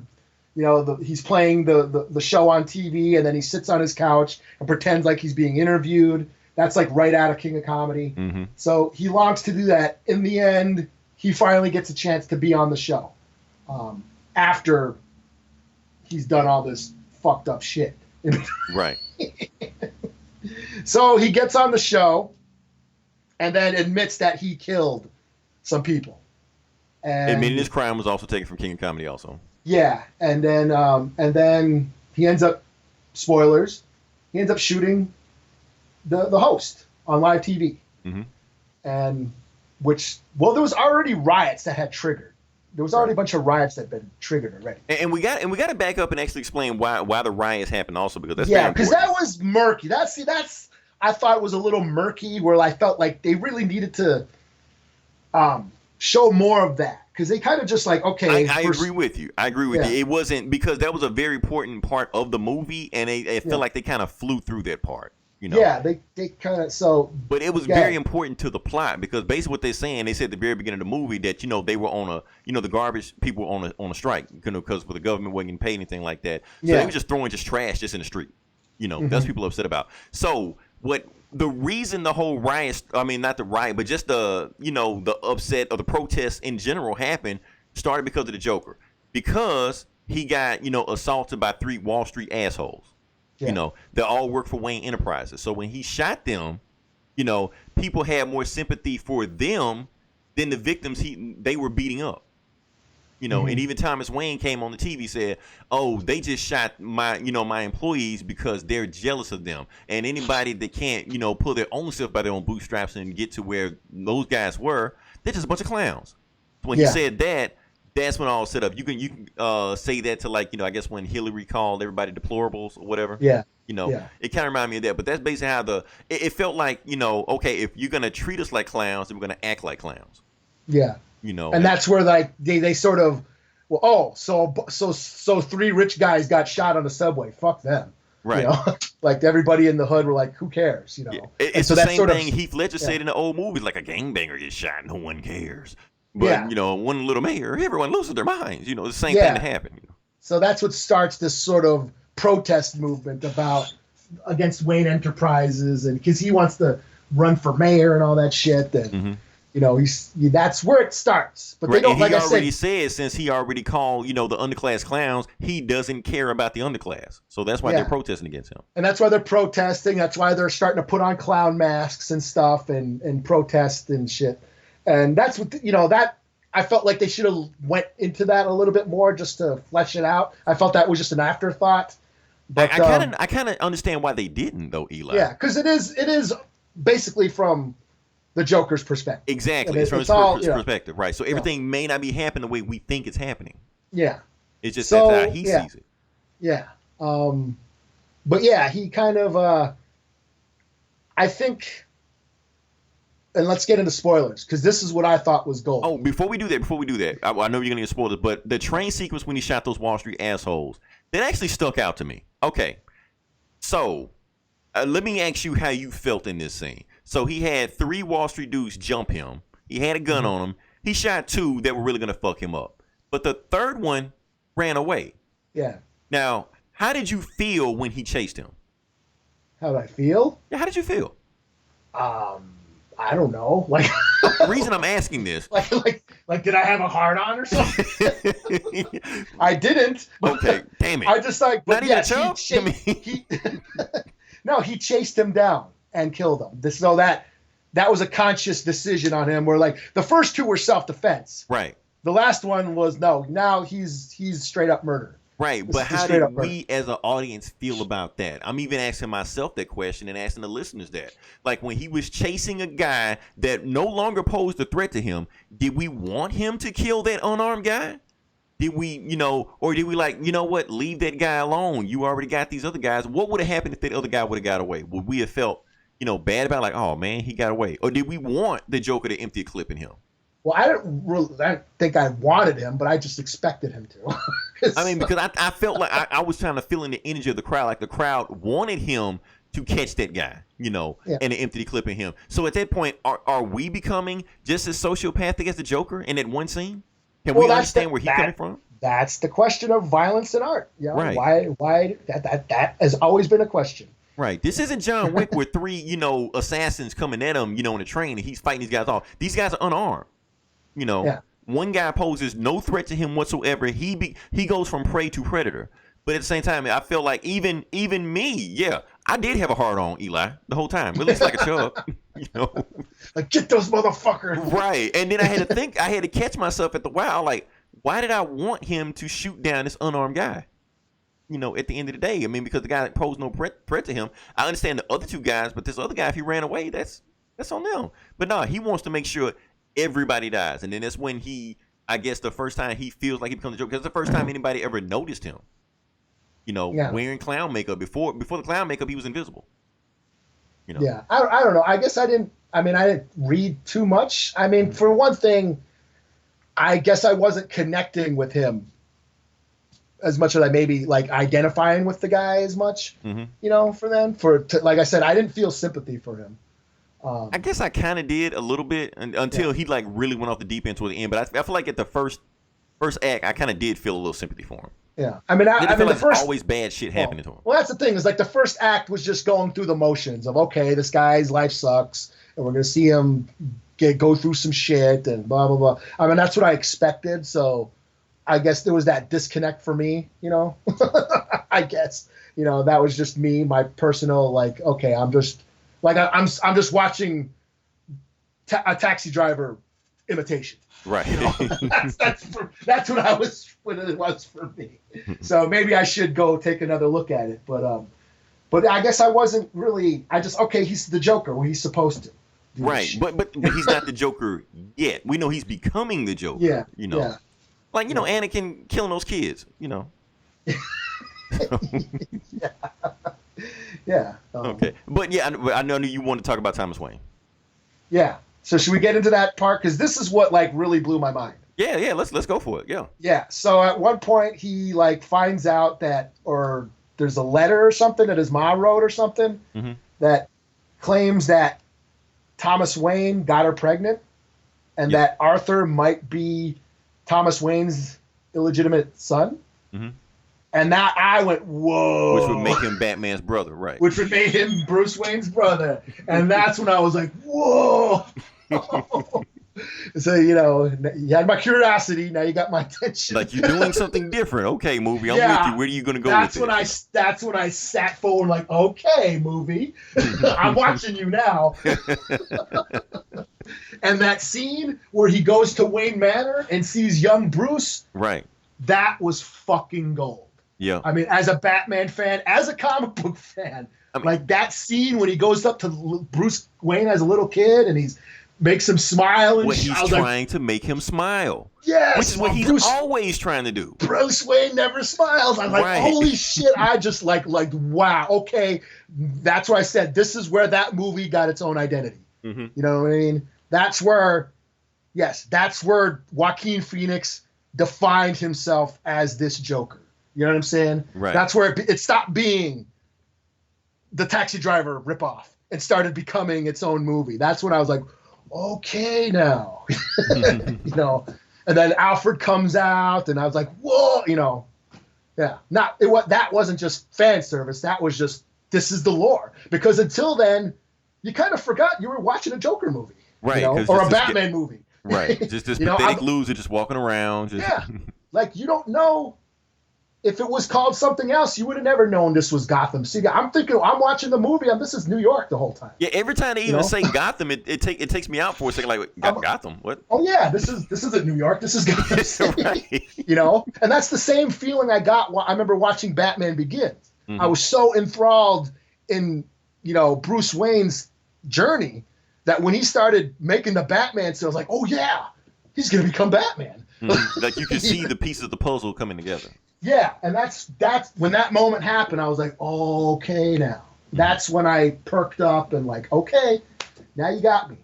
he's playing the show on TV, and then he sits on his couch and pretends like he's being interviewed. That's like right out of King of Comedy. Mm-hmm. So he longs to do that. In the end, he finally gets a chance to be on the show after he's done all this fucked up shit. Right. So he gets on the show and then admits that he killed some people. And admitting his crime was also taken from King of Comedy also. Yeah. And then he ends up, spoilers, he ends up shooting the host on live TV. Mm-hmm. And there was already riots that had triggered. There was already a bunch of riots that had been triggered already. And we got to back up and actually explain why the riots happened also, because that's because that was murky. I thought it was a little murky, where I felt like they really needed to show more of that, because they kind of just like, okay. I agree with you. You. It wasn't, because that was a very important part of the movie, and I feel like they kind of flew through that part. Yeah, they kind of so. But it was very important to the plot, because basically what they're saying, they said at the very beginning of the movie that they were on the garbage people were on a strike, because the government wasn't getting paid anything like that. So they were just throwing trash just in the street. Mm-hmm. That's what people are upset about. So the reason the whole riot, I mean not the riot, but just the upset or the protests in general happened, started because of the Joker, because he got assaulted by 3 Wall Street assholes. Yeah. They all work for Wayne Enterprises. So when he shot them, people had more sympathy for them than the victims they were beating up. Mm-hmm. And even Thomas Wayne came on the TV, said, "Oh, they just shot my employees because they're jealous of them. And anybody that can't, pull their own self by their own bootstraps and get to where those guys were, they're just a bunch of clowns." When he said that, that's when all was set up. You can say that to I guess when Hillary called everybody deplorables or whatever. Yeah. Yeah. It kind of reminded me of that. But that's basically how it felt like, okay, if you're gonna treat us like clowns, then we're gonna act like clowns. Yeah. And that's where like they sort of, well, so three rich guys got shot on the subway. Fuck them. Right. Like everybody in the hood were like, who cares? Yeah. It's the same thing Heath Ledger said in the old movies, like a gangbanger gets shot, no one cares. But one little mayor, everyone loses their minds. The same thing that happened. So that's what starts this sort of protest movement against Wayne Enterprises, and because he wants to run for mayor and all that shit. And that's where it starts. But they don't. And he already said, since he already called the underclass clowns, he doesn't care about the underclass. So that's why they're protesting against him. And that's why they're protesting. That's why they're starting to put on clown masks and stuff and protest and shit. And that's what that. I felt like they should have went into that a little bit more just to flesh it out. I felt that was just an afterthought. But I kind of understand why they didn't, though, Eli. Yeah, because it is basically from the Joker's perspective. Exactly, it's from his perspective, right? So everything may not be happening the way we think it's happening. Yeah, it's just that's how he sees it. Yeah, but yeah, he kind of. I think. And let's get into spoilers, because this is what I thought was gold. Oh, before we do that, I know you're going to get spoilers, but the train sequence when he shot those Wall Street assholes, that actually stuck out to me. Okay, so let me ask you how you felt in this scene. So he had 3 Wall Street dudes jump him. He had a gun on him. He shot 2 that were really going to fuck him up. But the third one ran away. Yeah. Now, how did you feel when he chased him? How did I feel? Yeah, how did you feel? I don't know. Like the reason I'm asking this, like, did I have a hard on or something? I didn't. Okay, damn it. I just like, but yes, he chased him down and killed him. So that was a conscious decision on him. Where like the first 2 were self-defense. Right. The last one was no. Now he's straight up murder. Right, but how did we as an audience feel about that? I'm even asking myself that question and asking the listeners that. Like when he was chasing a guy that no longer posed a threat to him, did we want him to kill that unarmed guy? Did we, or did we like, what, leave that guy alone? You already got these other guys. What would have happened if that other guy would have got away? Would we have felt, bad about like, oh man, he got away? Or did we want the Joker to empty a clip in him? Well, I don't think I wanted him, but I just expected him to. Because I felt like I was trying to feel in the energy of the crowd. Like the crowd wanted him to catch that guy, and to empty the clip in him. So at that point, are we becoming just as sociopathic as the Joker in that one scene? Can we understand where he's coming from? That's the question of violence in art. Right. Why that has always been a question. Right. This isn't John Wick with 3, assassins coming at him, in a train, and he's fighting these guys off. These guys are unarmed. One guy poses no threat to him whatsoever. He goes from prey to predator. But at the same time, I feel like even me, I did have a hard on Eli the whole time. At least like a chub, Like, get those motherfuckers. Right. And then I had to catch myself at the like, why did I want him to shoot down this unarmed guy? At the end of the day, because the guy posed no threat to him. I understand the other 2 guys, but this other guy, if he ran away, that's on them. But no, he wants to make sure everybody dies. And then that's when I guess the first time he feels like he becomes a Joker, because it's the first time anybody ever noticed him, wearing clown makeup. Before the clown makeup, he was invisible. Yeah, I don't know. I guess I didn't read too much. For one thing, I guess I wasn't connecting with him as much as I maybe like identifying with the guy as much, like I said, I didn't feel sympathy for him. I guess I kind of did a little bit until he like really went off the deep end toward the end. But I feel like at the first act, I kind of did feel a little sympathy for him. Yeah, feel like there's always bad shit happening to him. Well, that's the thing. Is like the first act was just going through the motions of okay, this guy's life sucks, and we're gonna see him go through some shit and blah blah blah. That's what I expected. So I guess there was that disconnect for me. I guess that was just me, my personal like. Okay, I'm just. Like I'm just watching a Taxi Driver imitation. Right. That's what it was for me. So maybe I should go take another look at it. But I guess I wasn't really. I just he's the Joker. Well, he's supposed to. Right. But he's not the Joker yet. We know he's becoming the Joker. Yeah. Yeah. Like Anakin killing those kids. Yeah. Yeah. Okay, but yeah, I know you want to talk about Thomas Wayne. Yeah. So should we get into that part? Because this is what like really blew my mind. Yeah, let's go for it. Yeah. Yeah. So at one point he like finds out that, or there's a letter or something that his mom wrote or something that claims that Thomas Wayne got her pregnant, and that Arthur might be Thomas Wayne's illegitimate son. And that I went, whoa. Which would make him Batman's brother, right? Which would make him Bruce Wayne's brother. And that's when I was like, whoa. So, you had my curiosity. Now you got my attention. Like, you're doing something different. Okay, movie, I'm with you. Where are you going to go with this? That's when I sat forward like, okay, movie. I'm watching you now. And that scene where he goes to Wayne Manor and sees young Bruce. Right. That was fucking gold. Yeah. I mean, as a Batman fan, as a comic book fan, like that scene when he goes up to Bruce Wayne as a little kid and makes him smile and he's trying to make him smile. Yes. Which is what he's always trying to do. Bruce Wayne never smiles. I'm like, holy shit. I just like, wow. Okay. That's why I said this is where that movie got its own identity. You know what I mean? That's where Joaquin Phoenix defined himself as this Joker. You know what I'm saying? Right. That's where it stopped being the Taxi Driver ripoff and started becoming its own movie. That's when I was like, okay, now, And then Alfred comes out, and I was like, whoa, yeah. That wasn't just fan service. That was just, this is the lore. Because until then, you kind of forgot you were watching a Joker movie, right? Or a Batman movie, right? Just this pathetic loser just walking around. Yeah, like you don't know. If it was called something else, you would have never known this was Gotham. See, I'm thinking, I'm watching the movie, and this is New York the whole time. Yeah, every time they even say Gotham, it takes me out for a second. Like, Gotham? What? Oh yeah, this isn't New York. This is Gotham City. Right. And that's the same feeling I got. I remember watching Batman Begins. I was so enthralled in Bruce Wayne's journey that when he started making the Batman, so I was like, oh yeah, he's gonna become Batman. Like you could see the pieces of the puzzle coming together. Yeah, and that's when that moment happened. I was like, okay, now. That's when I perked up and like, okay, now you got me,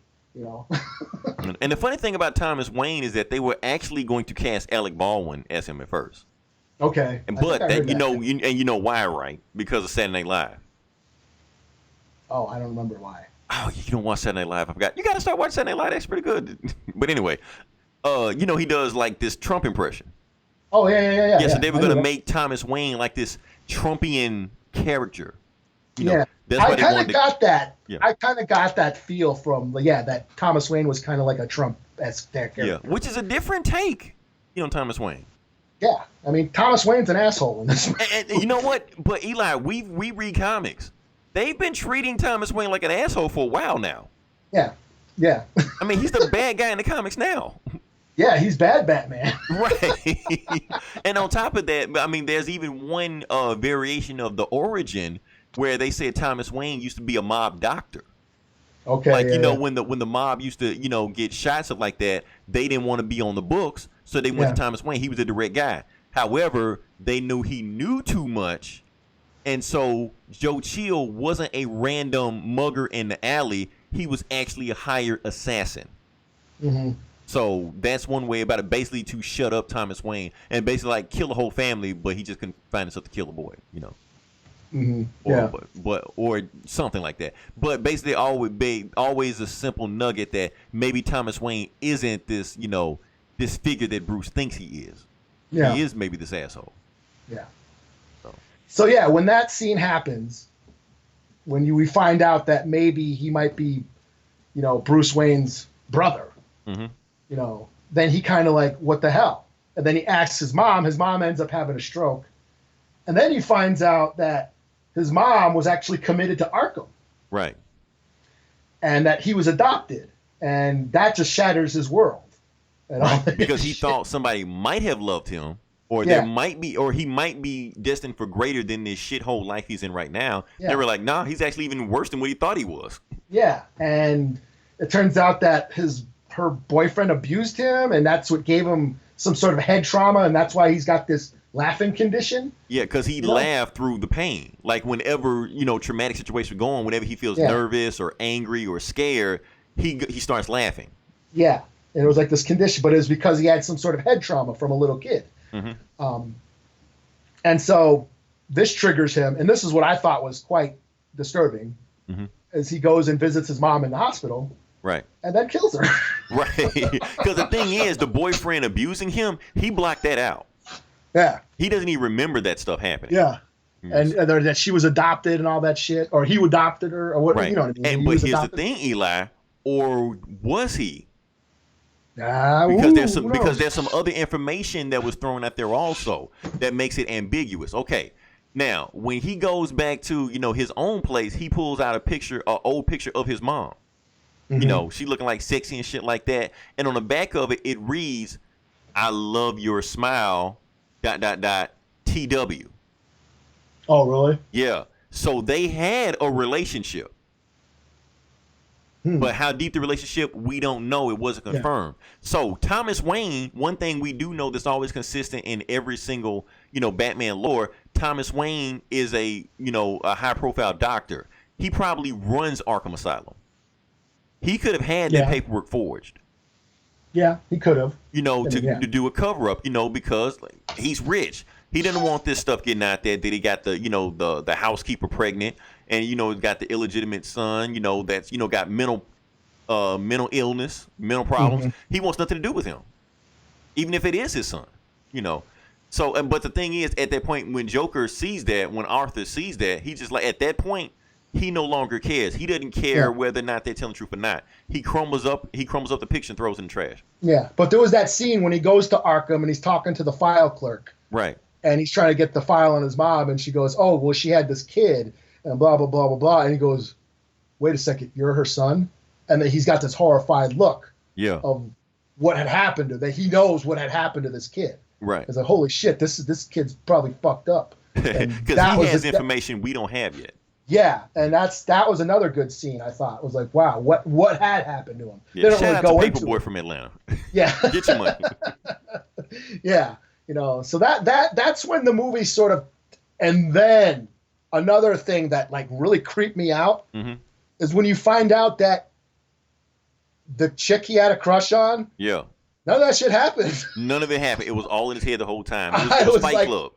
And the funny thing about Thomas Wayne is that they were actually going to cast Alec Baldwin as him at first. Okay. But that you know why, right? Because of Saturday Night Live. Oh, I don't remember why. Oh, you don't watch Saturday Night Live? I forgot. You got to start watching Saturday Night Live. That's pretty good. But anyway, he does like this Trump impression. Oh yeah. Yeah, so they were gonna make Thomas Wayne like this Trumpian character. That's why I kind of got that. Yeah. I kind of got that feel from that Thomas Wayne was kind of like a Trump-esque character. Yeah, which is a different take, on Thomas Wayne. Yeah, I mean Thomas Wayne's an asshole in this. And you know what? But Eli, we read comics. They've been treating Thomas Wayne like an asshole for a while now. Yeah. I mean, he's the bad guy in the comics now. Yeah, he's bad Batman. Right. And on top of that, I mean, there's even one variation of the origin where they said Thomas Wayne used to be a mob doctor. Okay. Like, when the mob used to, get shot, stuff like that, they didn't want to be on the books, so they went to Thomas Wayne. He was a direct guy. However, they knew he knew too much, and so Joe Chill wasn't a random mugger in the alley. He was actually a hired assassin. Mm-hmm. So that's one way about it, basically to shut up Thomas Wayne and basically like kill the whole family, but he just couldn't find himself to kill the boy, Mm-hmm. Or something like that. But basically, always a simple nugget that maybe Thomas Wayne isn't this, this figure that Bruce thinks he is. Yeah. He is maybe this asshole. Yeah. So yeah, when that scene happens, when we find out that maybe he might be, Bruce Wayne's brother. Mm-hmm. Then he kind of like, what the hell? And then he asks his mom. His mom ends up having a stroke. And then he finds out that his mom was actually committed to Arkham. Right. And that he was adopted. And that just shatters his world. Because he thought somebody might have loved him, or he might be destined for greater than this shithole life he's in right now. Yeah. They were like, nah, he's actually even worse than what he thought he was. Yeah. And it turns out that her boyfriend abused him, and that's what gave him some sort of head trauma, and that's why he's got this laughing condition. Yeah, because he laughed through the pain. Like whenever traumatic situation going, whenever he feels nervous or angry or scared, he starts laughing. Yeah, and it was like this condition, but it was because he had some sort of head trauma from a little kid. And so this triggers him, and this is what I thought was quite disturbing, as he goes and visits his mom in the hospital. Right. And then kills her. Right. Because the thing is, the boyfriend abusing him, he blocked that out. Yeah. He doesn't even remember that stuff happening. Yeah. And that she was adopted and all that shit, or he adopted her, or what? Right. You know what I mean? But here's the thing, Eli, or was he? Because there's some other information that was thrown out there also that makes it ambiguous. Okay. Now, when he goes back to his own place, he pulls out an old picture of his mom. She looking like sexy and shit like that. And on the back of it, it reads, "I love your smile, ... TW." Oh, really? Yeah. So they had a relationship. But how deep the relationship, we don't know. It wasn't confirmed. Yeah. So Thomas Wayne, one thing we do know that's always consistent in every single, Batman lore, Thomas Wayne is a high profile doctor. He probably runs Arkham Asylum. He could have had that paperwork forged. Yeah, he could have. To do a cover up, because he's rich. He didn't want this stuff getting out there that he got the housekeeper pregnant, and got the illegitimate son, that's got mental illness, mental problems. He wants nothing to do with him, even if it is his son. So, but the thing is, at that point when Joker sees that, when Arthur sees that, he just like at that point he no longer cares. He doesn't care whether or not they're telling the truth or not. He crumbles up the picture and throws it in the trash. Yeah, but there was that scene when he goes to Arkham and he's talking to the file clerk. Right. And he's trying to get the file on his mom, and she goes, "Oh, well, she had this kid, and blah, blah, blah, blah, blah." And he goes, "Wait a second, you're her son?" And then he's got this horrified look of what had happened to that. He knows what had happened to this kid. Right. He's like, "Holy shit, this kid's probably fucked up." Because he has information we don't have yet. Yeah, and that was another good scene. I thought it was like, wow, what had happened to him? Yeah, shout out to Paperboy from Atlanta. Yeah, get your money. Yeah. So that's when the movie sort of, and then another thing that like really creeped me out is when you find out that the chick he had a crush on, none of that shit happened. None of it happened. It was all in his head the whole time. It was Fight Club.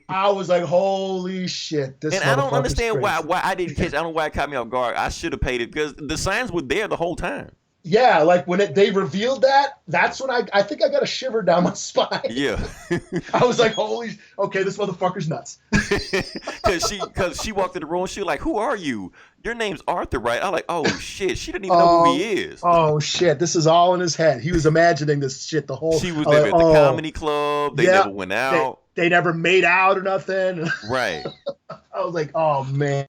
I was like, holy shit! And I don't understand why I didn't catch. I don't know why it caught me off guard. I should have paid it because the signs were there the whole time. Yeah, like when they revealed that, that's when I think I got a shiver down my spine. Yeah. I was like, okay, this motherfucker's nuts. Because she walked in the room, she was like, "Who are you? Your name's Arthur, right?" I'm like, "Oh shit, she didn't even know who he is." Oh shit, this is all in his head. He was imagining this shit the whole. She was never at the comedy club. They never went out. They never made out or nothing. Right. I was like, oh man.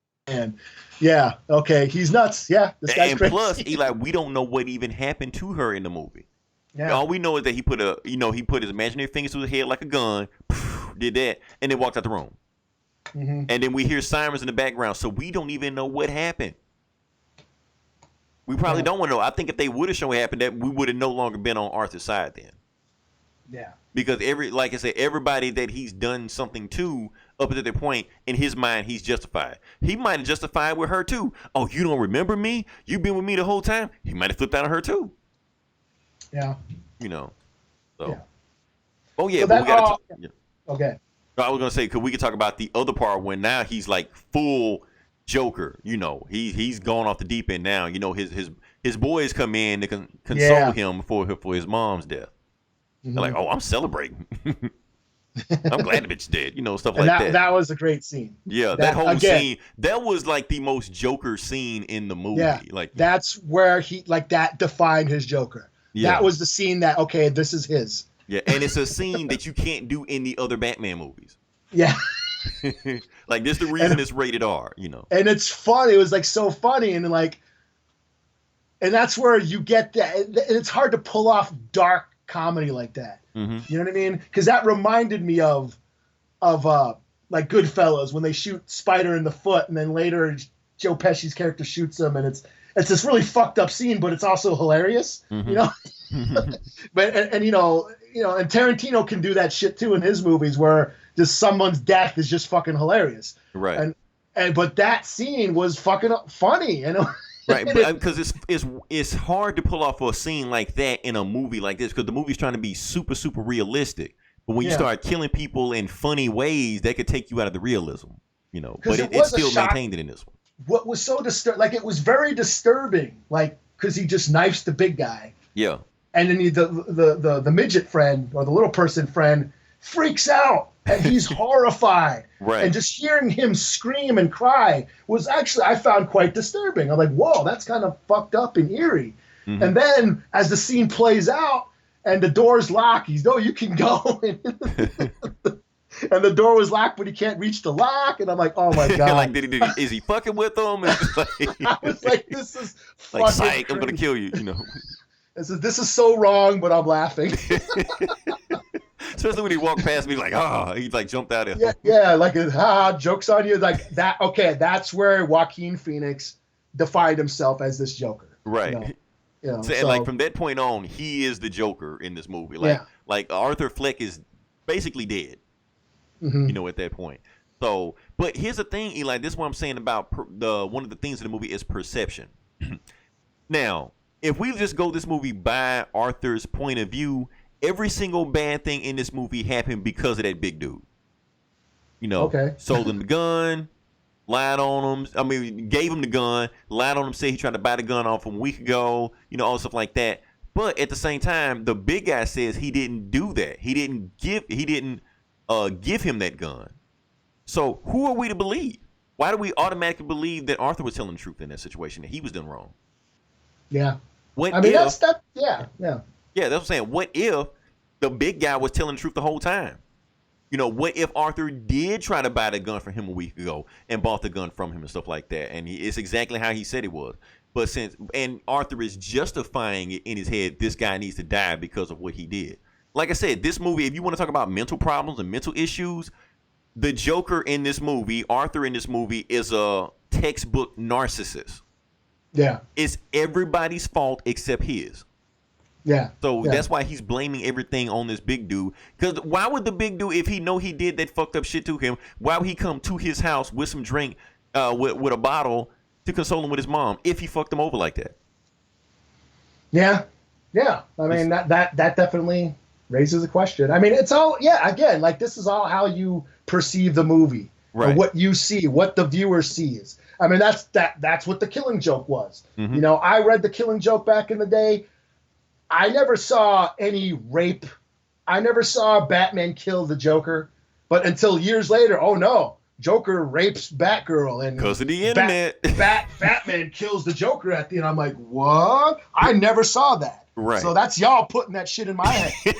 Yeah, okay, he's nuts. Yeah, this guy's crazy. And plus, Eli, we don't know what even happened to her in the movie. Yeah. All we know is that he put his imaginary fingers to his head like a gun, did that, and then walked out the room. And then we hear sirens in the background, so we don't even know what happened. We probably don't want to know. I think if they would have shown what happened, that we would have no longer been on Arthur's side then. Yeah. Because like I said, everybody that he's done something to up to that point, in his mind, he's justified. He might have justified with her too. "Oh, you don't remember me? You've been with me the whole time." He might have flipped out on her too. Yeah. So. Yeah. Oh yeah, so but we gotta okay. I was gonna say, because we could talk about the other part when now he's like full Joker. He's gone off the deep end now. His boys come in to console him for his mom's death. They're like, "Oh, I'm celebrating. I'm glad the bitch dead." Stuff like that. That was a great scene. Yeah, that whole scene. That was like the most Joker scene in the movie. Yeah, like that's where he that defined his Joker. Yeah. That was the scene that, okay, this is his. Yeah, and it's a scene that you can't do in the other Batman movies. Yeah. Like, this the reason it's rated R, And it's funny. It was like so funny, and that's where you get that. And it's hard to pull off dark comedy like that. You know what I mean? Because that reminded me of like Goodfellas, when they shoot Spider in the foot, and then later Joe Pesci's character shoots him, and it's this really fucked up scene, but it's also hilarious. But and Tarantino can do that shit too in his movies, where just someone's death is just fucking hilarious. Right. But that scene was fucking funny, Right, because it's hard to pull off a scene like that in a movie like this, because the movie's trying to be super, super realistic. But when you start killing people in funny ways, that could take you out of the realism, But it's still maintained in this one. What was so disturbing, it was very disturbing, because he just knifes the big guy. Yeah. And then the midget friend or the little person friend freaks out and he's horrified. Right. And just hearing him scream and cry was actually, I found quite disturbing. I'm like, whoa, that's kind of fucked up and eerie. Mm-hmm. And then as the scene plays out and the door's locked, you can go. And the door was locked, but he can't reach the lock. And I'm like, oh my God. Is he fucking with them? I was like, this is fucking psych, crazy. I'm going to kill you, This is so wrong, but I'm laughing. Especially when he walked past me, he jumped out at him. Yeah, joke's on you. Like that. Okay, that's where Joaquin Phoenix defined himself as this Joker. Right. And from that point on, he is the Joker in this movie. Like Arthur Fleck is basically dead. Mm-hmm. At that point. So, but here's the thing, Eli. This is what I'm saying about one of the things in the movie is perception. Now, if we just go this movie by Arthur's point of view, every single bad thing in this movie happened because of that big dude. Sold him the gun, lied on him. I mean, gave him the gun, lied on him, said he tried to buy the gun off him a week ago, all stuff like that. But at the same time, the big guy says he didn't do that. He didn't give him that gun. So who are we to believe? Why do we automatically believe that Arthur was telling the truth in that situation, that he was done wrong? Yeah. Yeah, that's that. Yeah. Yeah, that's what I'm saying. What if the big guy was telling the truth the whole time? What if Arthur did try to buy the gun from him a week ago and bought the gun from him and stuff like that, and it's exactly how he said it was. But and Arthur is justifying it in his head, this guy needs to die because of what he did. Like I said, this movie, if you want to talk about mental problems and mental issues, the Joker in this movie, Arthur in this movie, is a textbook narcissist. Yeah. It's everybody's fault except his. Yeah. So that's why he's blaming everything on this big dude. Because why would the big dude, if he know he did that fucked up shit to him, why would he come to his house with some drink, with a bottle to console him with his mom if he fucked him over like that? Yeah. Yeah. I mean, that definitely raises a question. I mean, it's all, again, this is all how you perceive the movie. Right. Or what you see, what the viewer sees. I mean, that's what The Killing Joke was. Mm-hmm. I read The Killing Joke back in the day. I never saw any rape. I never saw Batman kill the Joker. But until years later, oh no, Joker rapes Batgirl, and because of the internet, Batman kills the Joker at the end. I'm like, what? I never saw that. Right. So that's y'all putting that shit in my head.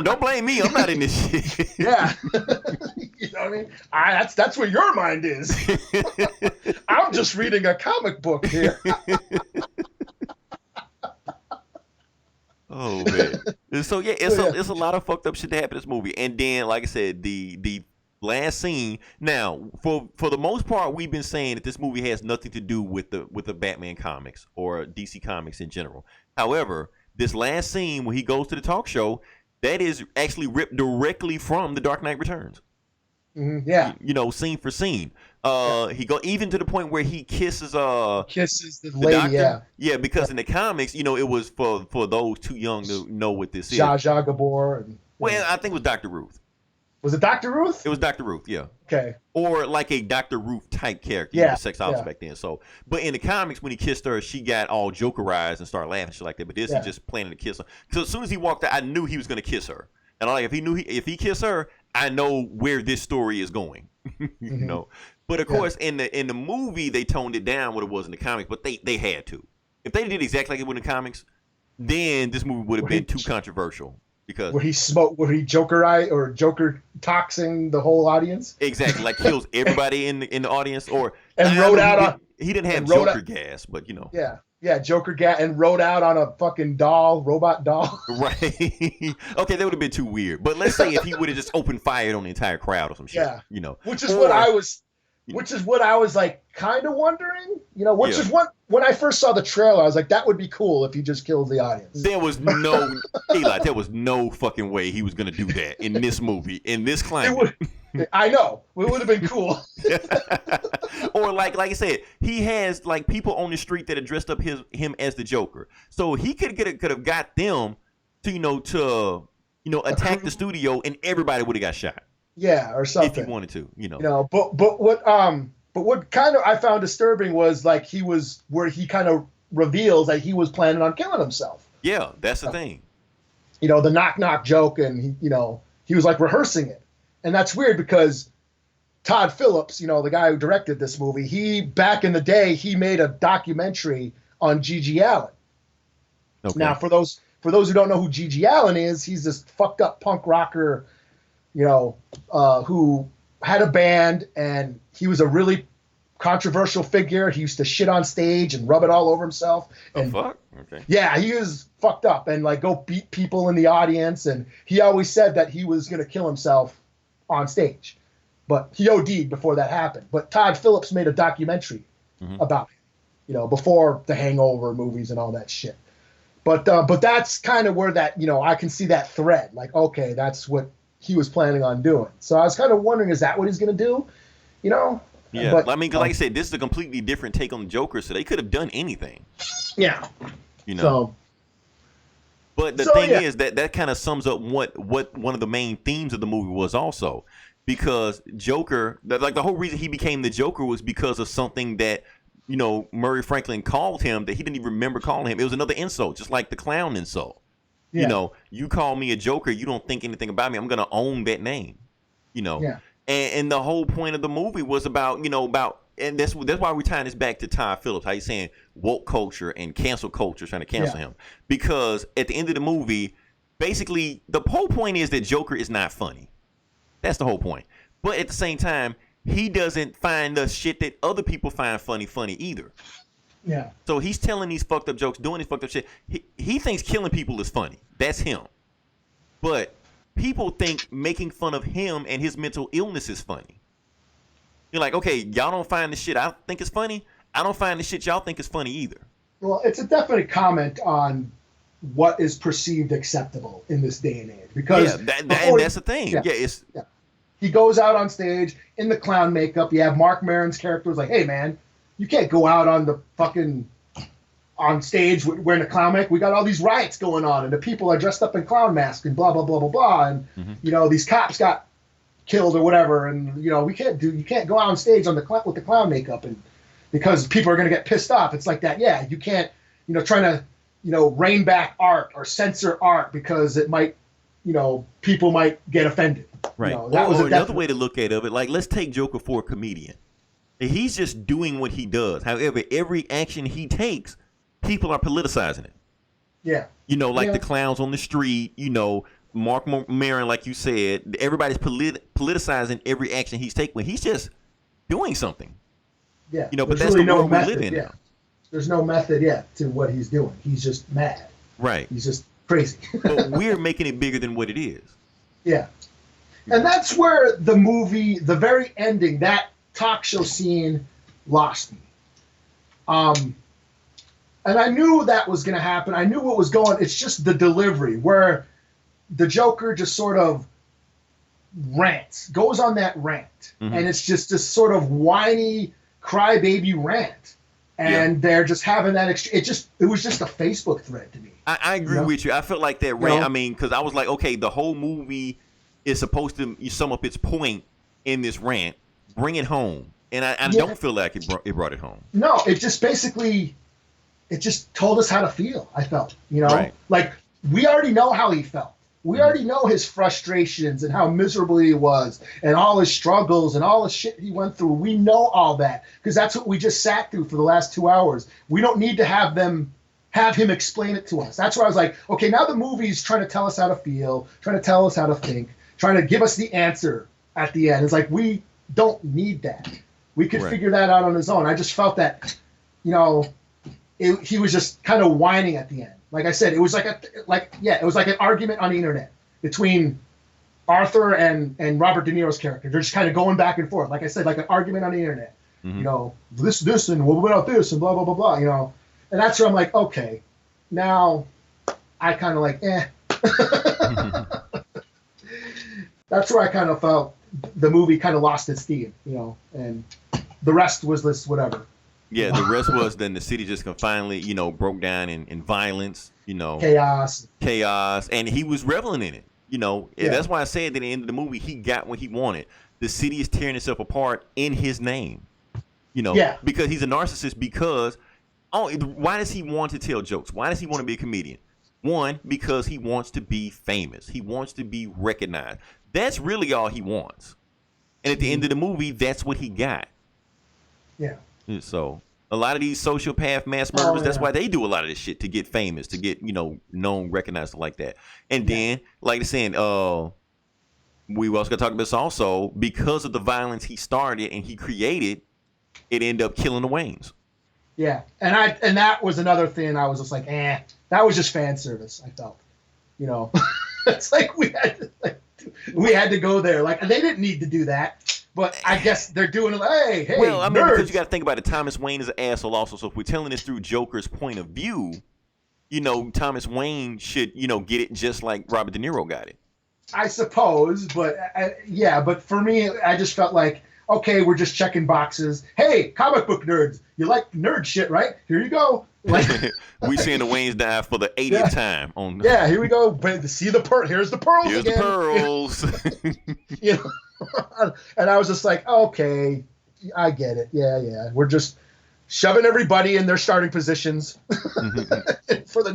Don't blame me. I'm not in this shit. Yeah. You know what I mean? That's where your mind is. I'm just reading a comic book here. Oh man. So it's a lot of fucked up shit that happened in this movie. And then, like I said, the last scene. Now, for the most part, we've been saying that this movie has nothing to do with the Batman comics or DC Comics in general. However, this last scene when he goes to the talk show, that is actually ripped directly from The Dark Knight Returns. Mm-hmm, yeah. Scene for scene. He go even to the point where he kisses the lady, doctor. Yeah, because in the comics, it was for those too young to know what this is. Zsa Zsa Gabor. Well, I think it was Dr. Ruth. Was it Dr. Ruth? It was Dr. Ruth, yeah. Okay. Or like a Dr. Ruth type character. Yeah. Sexologist back then. So, but in the comics, when he kissed her, she got all jokerized and started laughing and shit like that. But this is just planning to kiss her. Because as soon as he walked out, I knew he was going to kiss her. And I'm like, if he kissed her, I know where this story is going. Mm-hmm. But of course, in the movie, they toned it down what it was in the comics. But they had to. If they did exactly like it was in the comics, then this movie would have been too controversial. Because where he Joker toxing the whole audience. Exactly, like kills everybody in the audience, or and he didn't have Joker gas, but Yeah, Joker gas, and rode out on a fucking robot doll. Right. Okay, that would have been too weird. But let's say if he would have just opened fire on the entire crowd or some shit. Yeah. Which is what I was Which is what I was like kind of wondering, which Yeah. is what when I first saw the trailer, I was like, that would be cool if he just kills the audience. There was no Eli. There was no fucking way he was gonna do that in this movie, in this climate. I know it would have been cool. Or like I said, he has like people on the street that have dressed up him as the Joker, so he could have got them to attack the studio, and everybody would have got shot. Yeah, or something. If he wanted to, But what kind of I found disturbing was like where he kind of reveals that he was planning on killing himself. Yeah, that's the thing. The knock knock joke, and he was like rehearsing it, and that's weird because Todd Phillips, the guy who directed this movie, he back in the day he made a documentary on Gigi Allen. Okay. Now, for those who don't know who Gigi Allen is, he's this fucked up punk rocker, who had a band, and he was a really controversial figure. He used to shit on stage and rub it all over himself. And fuck? Okay. Yeah, he was fucked up and like go beat people in the audience. And he always said that he was going to kill himself on stage, but he OD'd before that happened. But Todd Phillips made a documentary about him, before the Hangover movies and all that shit. But that's kind of where that, I can see that thread. Like, okay, that's what he was planning on doing. So I was kind of wondering, is that what he's going to do? Yeah, but, I mean, cause like I said, this is a completely different take on the Joker, so they could have done anything. Yeah. But the thing is that kind of sums up what one of the main themes of the movie was also, because Joker, like the whole reason he became the Joker was because of something that Murray Franklin called him that he didn't even remember calling him. It was another insult, just like the clown insult. Yeah. You call me a Joker, you don't think anything about me. I'm gonna own that name. Yeah. And the whole point of the movie was about, and that's why we're tying this back to Todd Phillips. How he's saying woke culture and cancel culture, trying to cancel him. Because at the end of the movie, basically, the whole point is that Joker is not funny. That's the whole point. But at the same time, he doesn't find the shit that other people find funny either. Yeah. So he's telling these fucked up jokes, doing this fucked up shit. He thinks killing people is funny. That's him. But people think making fun of him and his mental illness is funny. You're like, okay, y'all don't find the shit I think is funny. I don't find the shit y'all think is funny either. Well, it's a definite comment on what is perceived acceptable in this day and age. Because and that's the thing. Yeah. He goes out on stage in the clown makeup. You have Mark Maron's character who's like, hey, man, you can't go out on stage wearing a clown mask. We got all these riots going on, and the people are dressed up in clown masks and blah, blah, blah, blah, blah. And, these cops got killed or whatever. And, you can't go out on stage with the clown makeup and because people are going to get pissed off. It's like that. Yeah, you can't, trying to, rein back art or censor art because it might, people might get offended. Right. That was another way to look at it. Like, let's take Joker for a comedian. He's just doing what he does. However, every action he takes, people are politicizing it. Yeah. The clowns on the street, Mark Maron, like you said, everybody's politicizing every action he's taking. He's just doing something. Yeah. But that's really the world we live in now. There's no method yet to what he's doing. He's just mad. Right. He's just crazy. But we're making it bigger than what it is. Yeah. And that's where the movie, the very ending, that talk show scene lost me. And I knew that was going to happen. I knew what was going. It's just the delivery where the Joker just sort of rants, goes on that rant. And it's just this sort of whiny crybaby rant. And they're just having that exchange. It was just a Facebook thread to me. I agree with you. I felt like that rant. I mean, because I was like, okay, the whole movie is supposed to sum up its point in this rant. Bring it home. And I don't feel like it brought it home. No, it just basically, it just told us how to feel, I felt. Right. Like, we already know how he felt. We already know his frustrations and how miserable he was and all his struggles and all the shit he went through. We know all that because that's what we just sat through for the last 2 hours. We don't need to have him explain it to us. That's where I was like, okay, now the movie's trying to tell us how to feel, trying to tell us how to think, trying to give us the answer at the end. It's like, we don't need that. We could figure that out on his own. I just felt that, he was just kind of whining at the end. Like I said, it was like an argument on the internet between Arthur and Robert De Niro's character. They're just kind of going back and forth. Like I said, like an argument on the internet. Mm-hmm. You know, this, and what about this, and blah, blah, blah, blah, you know. And that's where I'm like, okay, now I kind of like, That's where I kind of felt the movie kind of lost its steam, you know, and the rest was this whatever. Yeah, the rest was then the city just finally, you know, broke down in violence, you know. Chaos. And he was reveling in it, you know. Yeah. That's why I said at the end of the movie, he got what he wanted. The city is tearing itself apart in his name, you know, because he's a narcissist because, why does he want to tell jokes? Why does he want to be a comedian? One, because he wants to be famous. He wants to be recognized. That's really all he wants. And at the end of the movie, that's what he got. Yeah. So a lot of these sociopath mass murderers, that's why they do a lot of this shit, to get famous, to get, you know, known, recognized, like that. And then, like I said, we also got to talk about this also, because of the violence he started and he created, it ended up killing the Waynes. Yeah. And that was another thing I was just like, that was just fan service, I felt. You know. It's like we had to go there. Like, they didn't need to do that. But I guess they're doing it. Hey, well, I mean, nerds. because you got to think about it. Thomas Wayne is an asshole also. So if we're telling this through Joker's point of view, you know, Thomas Wayne should, you know, get it just like Robert De Niro got it. I suppose, but but for me, I just felt like, okay, we're just checking boxes. Hey, comic book nerds, you like nerd shit, right? Here you go. Like, we seeing the Waynes die for the 80th time on. Here we go. See the pearl. Here's the pearls. Here's again. The pearls. You know, and I was just like, okay, I get it. Yeah. We're just shoving everybody in their starting positions for the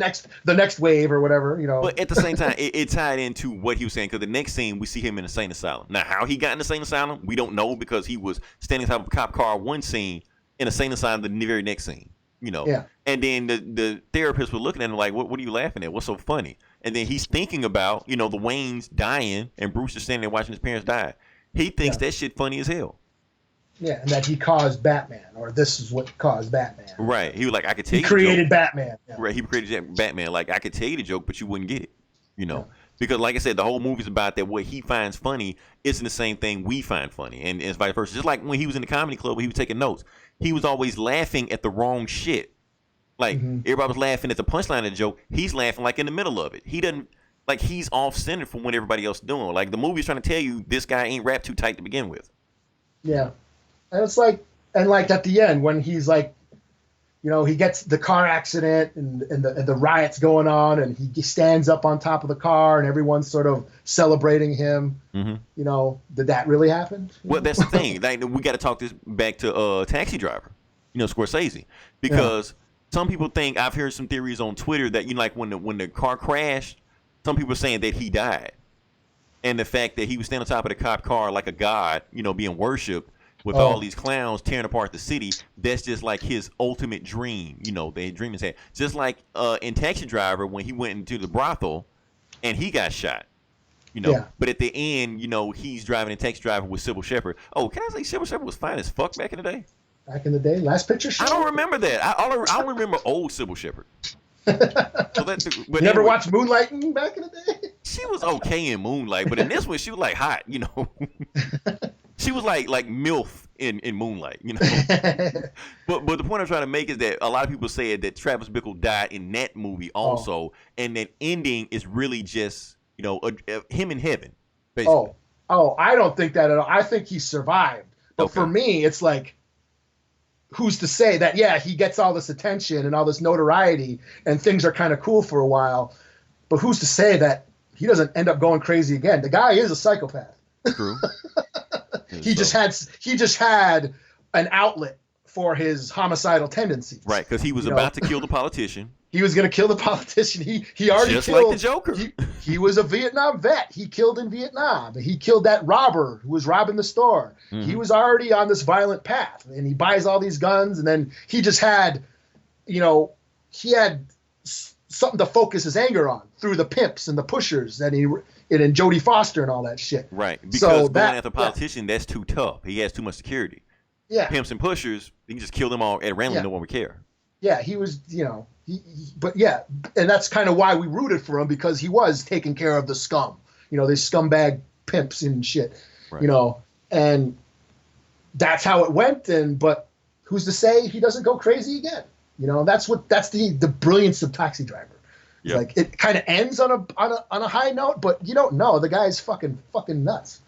next wave or whatever, you know. But at the same time, it tied into what he was saying, because the next scene we see him in a insane asylum. Now, how he got in the insane asylum, we don't know, because he was standing on top of a cop car one scene, in a insane asylum the very next scene. You know, and then the therapist was looking at him like, what are you laughing at? What's so funny? And then he's thinking about, you know, the Waynes dying, and Bruce is standing there watching his parents die. He thinks that shit funny as hell. Yeah, and that he caused Batman, or this is what caused Batman. Right. He was like, I could tell you. He created Batman. Yeah. Right. He created Batman. Like, I could tell you the joke, but you wouldn't get it. You know, because like I said, the whole movie's about that what he finds funny isn't the same thing we find funny, and it's vice versa. Just like when he was in the comedy club, he was taking notes. He was always laughing at the wrong shit. Like, everybody was laughing at the punchline of the joke. He's laughing like in the middle of it. He doesn't, like, he's off center from what everybody else is doing. Like, the movie's trying to tell you this guy ain't wrapped too tight to begin with. Yeah. And it's like, at the end when he's like, you know, he gets the car accident and the riots going on, and he stands up on top of the car and everyone's sort of celebrating him. You know, did that really happen? Well, that's the thing. Like, we got to talk this back to Taxi Driver, you know, Scorsese, because some people think, I've heard some theories on Twitter that, you know, like when the car crashed, some people are saying that he died, and the fact that he was standing on top of the cop car like a god, you know, being worshipped with all these clowns tearing apart the city. That's just like his ultimate dream, you know, the dream is had. Just like in Taxi Driver, when he went into the brothel and he got shot, you know. But at the end, you know, he's driving a Taxi Driver with Sybil Shepherd. Oh, can I say Sybil Shepherd was fine as fuck back in the day? Back in the day, Last Picture Show. I don't remember that. I only remember old Sybil Shepherd. So you never watched Moonlight back in the day? She was okay in Moonlight, but in this one, she was like hot, you know. She was like MILF in Moonlight, you know. but the point I'm trying to make is that a lot of people said that Travis Bickle died in that movie also, and that ending is really just, you know, him in heaven, basically. I don't think that at all. I think he survived. But for me, it's like, who's to say that, he gets all this attention and all this notoriety and things are kind of cool for a while, but who's to say that he doesn't end up going crazy again? The guy is a psychopath. True. He just had an outlet for his homicidal tendencies. Right, because he was about to kill the politician. He was going to kill the politician. He already just killed. Like the Joker. He was a Vietnam vet. He killed in Vietnam. He killed that robber who was robbing the store. He was already on this violent path, and he buys all these guns, and then he just had, you know, he had something to focus his anger on through the pimps and the pushers, and Jodie Foster and all that shit. Right, because going after a politician, that's too tough. He has too much security. Yeah, pimps and pushers, he can just kill them all at random. No one would care. Yeah, he was, you know, and that's kind of why we rooted for him, because he was taking care of the scum, you know, these scumbag pimps and shit, Right. you know, and that's how it went. But who's to say he doesn't go crazy again? You know, that's the brilliance of Taxi Driver. It's Yep. like it kind of ends on a high note, but you don't know, the guy's fucking nuts.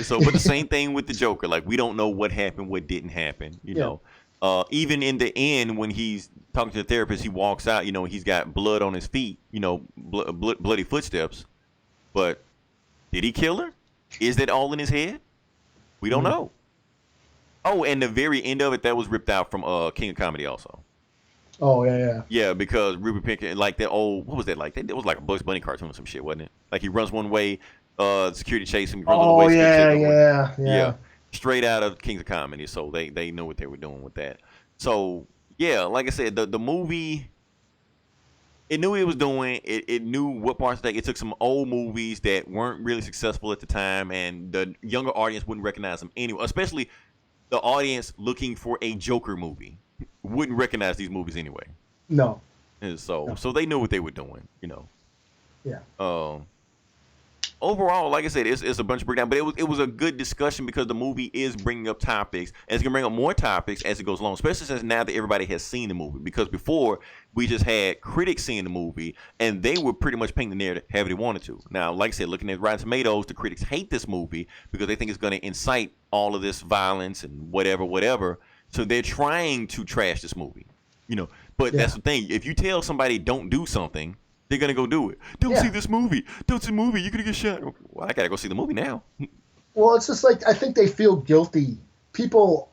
So, but the same thing with the Joker. Like, we don't know what happened, what didn't happen. You know, even in the end, when he's talking to the therapist, he walks out. You know, he's got blood on his feet. You know, bloody footsteps. But did he kill her? Is that all in his head? We don't know. Oh, and the very end of it, that was ripped out from King of Comedy also. Oh, yeah. Yeah, because Ruby Pink, like that old, what was that like? It was like a Bugs Bunny cartoon or some shit, wasn't it? Like he runs one way, security chase him. He runs Oh, way, yeah. Straight out of Kings of Comedy. So they know what they were doing with that. So yeah, like I said, the movie, it knew what it was doing. It knew what parts to take. It took some old movies that weren't really successful at the time, and the younger audience wouldn't recognize them anyway. Especially the audience looking for a Joker movie wouldn't recognize these movies anyway. No. And so they knew what they were doing, you know. Yeah. Overall, like I said, it's a bunch of breakdown, but it was a good discussion because the movie is bringing up topics, and it's gonna bring up more topics as it goes along, especially since now that everybody has seen the movie. Because before we just had critics seeing the movie, and they were pretty much painting the narrative however they wanted to. Now, like I said, looking at Rotten Tomatoes, the critics hate this movie because they think it's gonna incite all of this violence and whatever. So they're trying to trash this movie, you know. But that's the thing. If you tell somebody don't do something, they're going to go do it. Don't see this movie. Don't see the movie. You're going to get shot. Well, I got to go see the movie now. Well, it's just like, I think they feel guilty. People,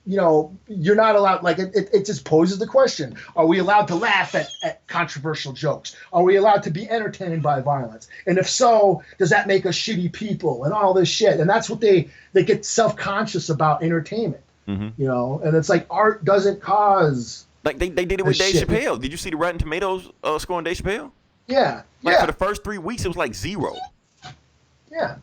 you know, you're not allowed, like, it just poses the question. Are we allowed to laugh at controversial jokes? Are we allowed to be entertained by violence? And if so, does that make us shitty people and all this shit? And that's what they get self-conscious about entertainment, you know? And it's like, art doesn't cause... Like they did it with Dave Chappelle. Did you see the Rotten Tomatoes score on Dave Chappelle? Yeah. Like for the first 3 weeks, it was like 0. Yeah.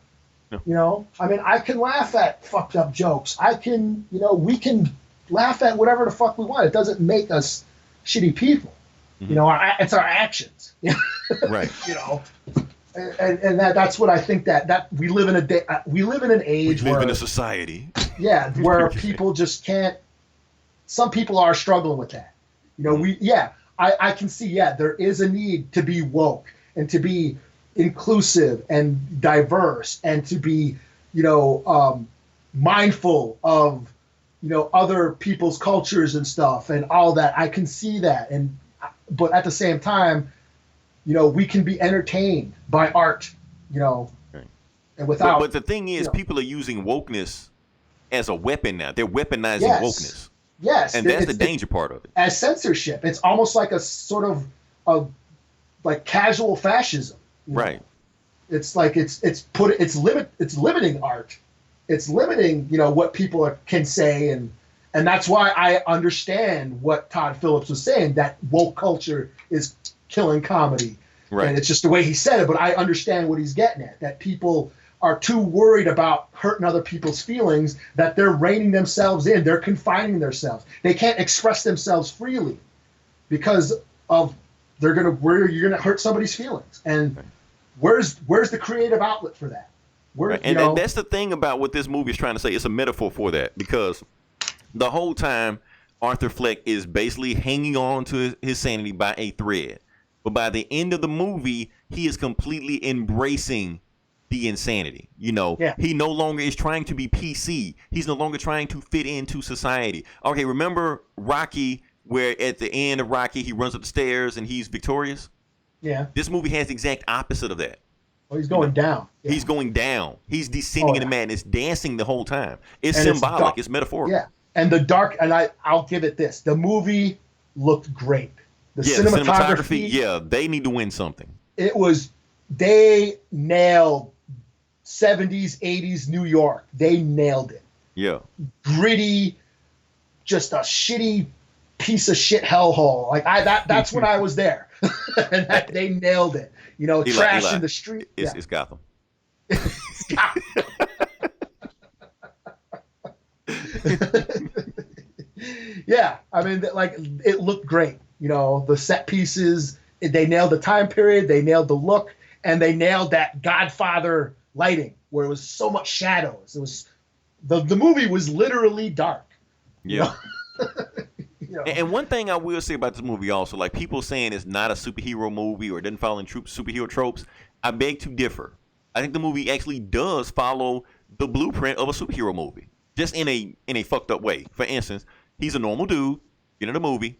You know, I mean, I can laugh at fucked up jokes. I can, you know, we can laugh at whatever the fuck we want. It doesn't make us shitty people. You know, it's our actions. Right. You know, and that's what I think that we live in we live in an age we live in a society. Yeah, where people just can't. Some people are struggling with that. You know, I can see, there is a need to be woke and to be inclusive and diverse and to be, you know, mindful of, you know, other people's cultures and stuff and all that. I can see that. But at the same time, you know, we can be entertained by art, you know, and without. But the thing is, people are using wokeness as a weapon now. They're weaponizing wokeness. Yes, and that's the danger part of it. As censorship, it's almost like a sort of like casual fascism. Right. Know? It's like it's limiting art. It's limiting, you know, what people can say, and that's why I understand what Todd Phillips was saying, that woke culture is killing comedy. Right. And it's just the way he said it, but I understand what he's getting at, that people are too worried about hurting other people's feelings that they're reining themselves in. They're confining themselves. They can't express themselves freely because of you're gonna hurt somebody's feelings. And where's the creative outlet for that? And that's the thing about what this movie is trying to say. It's a metaphor for that, because the whole time Arthur Fleck is basically hanging on to his sanity by a thread. But by the end of the movie, he is completely embracing the insanity. You know, he no longer is trying to be PC. He's no longer trying to fit into society. Okay, remember Rocky, where at the end of Rocky, he runs up the stairs and he's victorious? Yeah. This movie has the exact opposite of that. Oh, he's going down. Yeah. He's going down. He's descending into madness, dancing the whole time. It's symbolic. It's metaphorical. Yeah. And the dark, and I'll give it this. The movie looked great. The cinematography, they need to win something. They nailed 70s, 80s New York. They nailed it. Yeah. Gritty, just a shitty piece of shit hellhole. Like that's when I was there. And they nailed it. You know, trash in the street. It's Gotham. It's Gotham. Yeah, I mean, like, it looked great. You know, the set pieces, they nailed the time period, they nailed the look, and they nailed that Godfather lighting where it was so much shadows. It was the movie was literally dark. Yeah. You know? And one thing I will say about this movie also, like people saying it's not a superhero movie or it doesn't follow in superhero tropes, I beg to differ. I think the movie actually does follow the blueprint of a superhero movie, just in a fucked up way. For instance, he's a normal dude in the movie.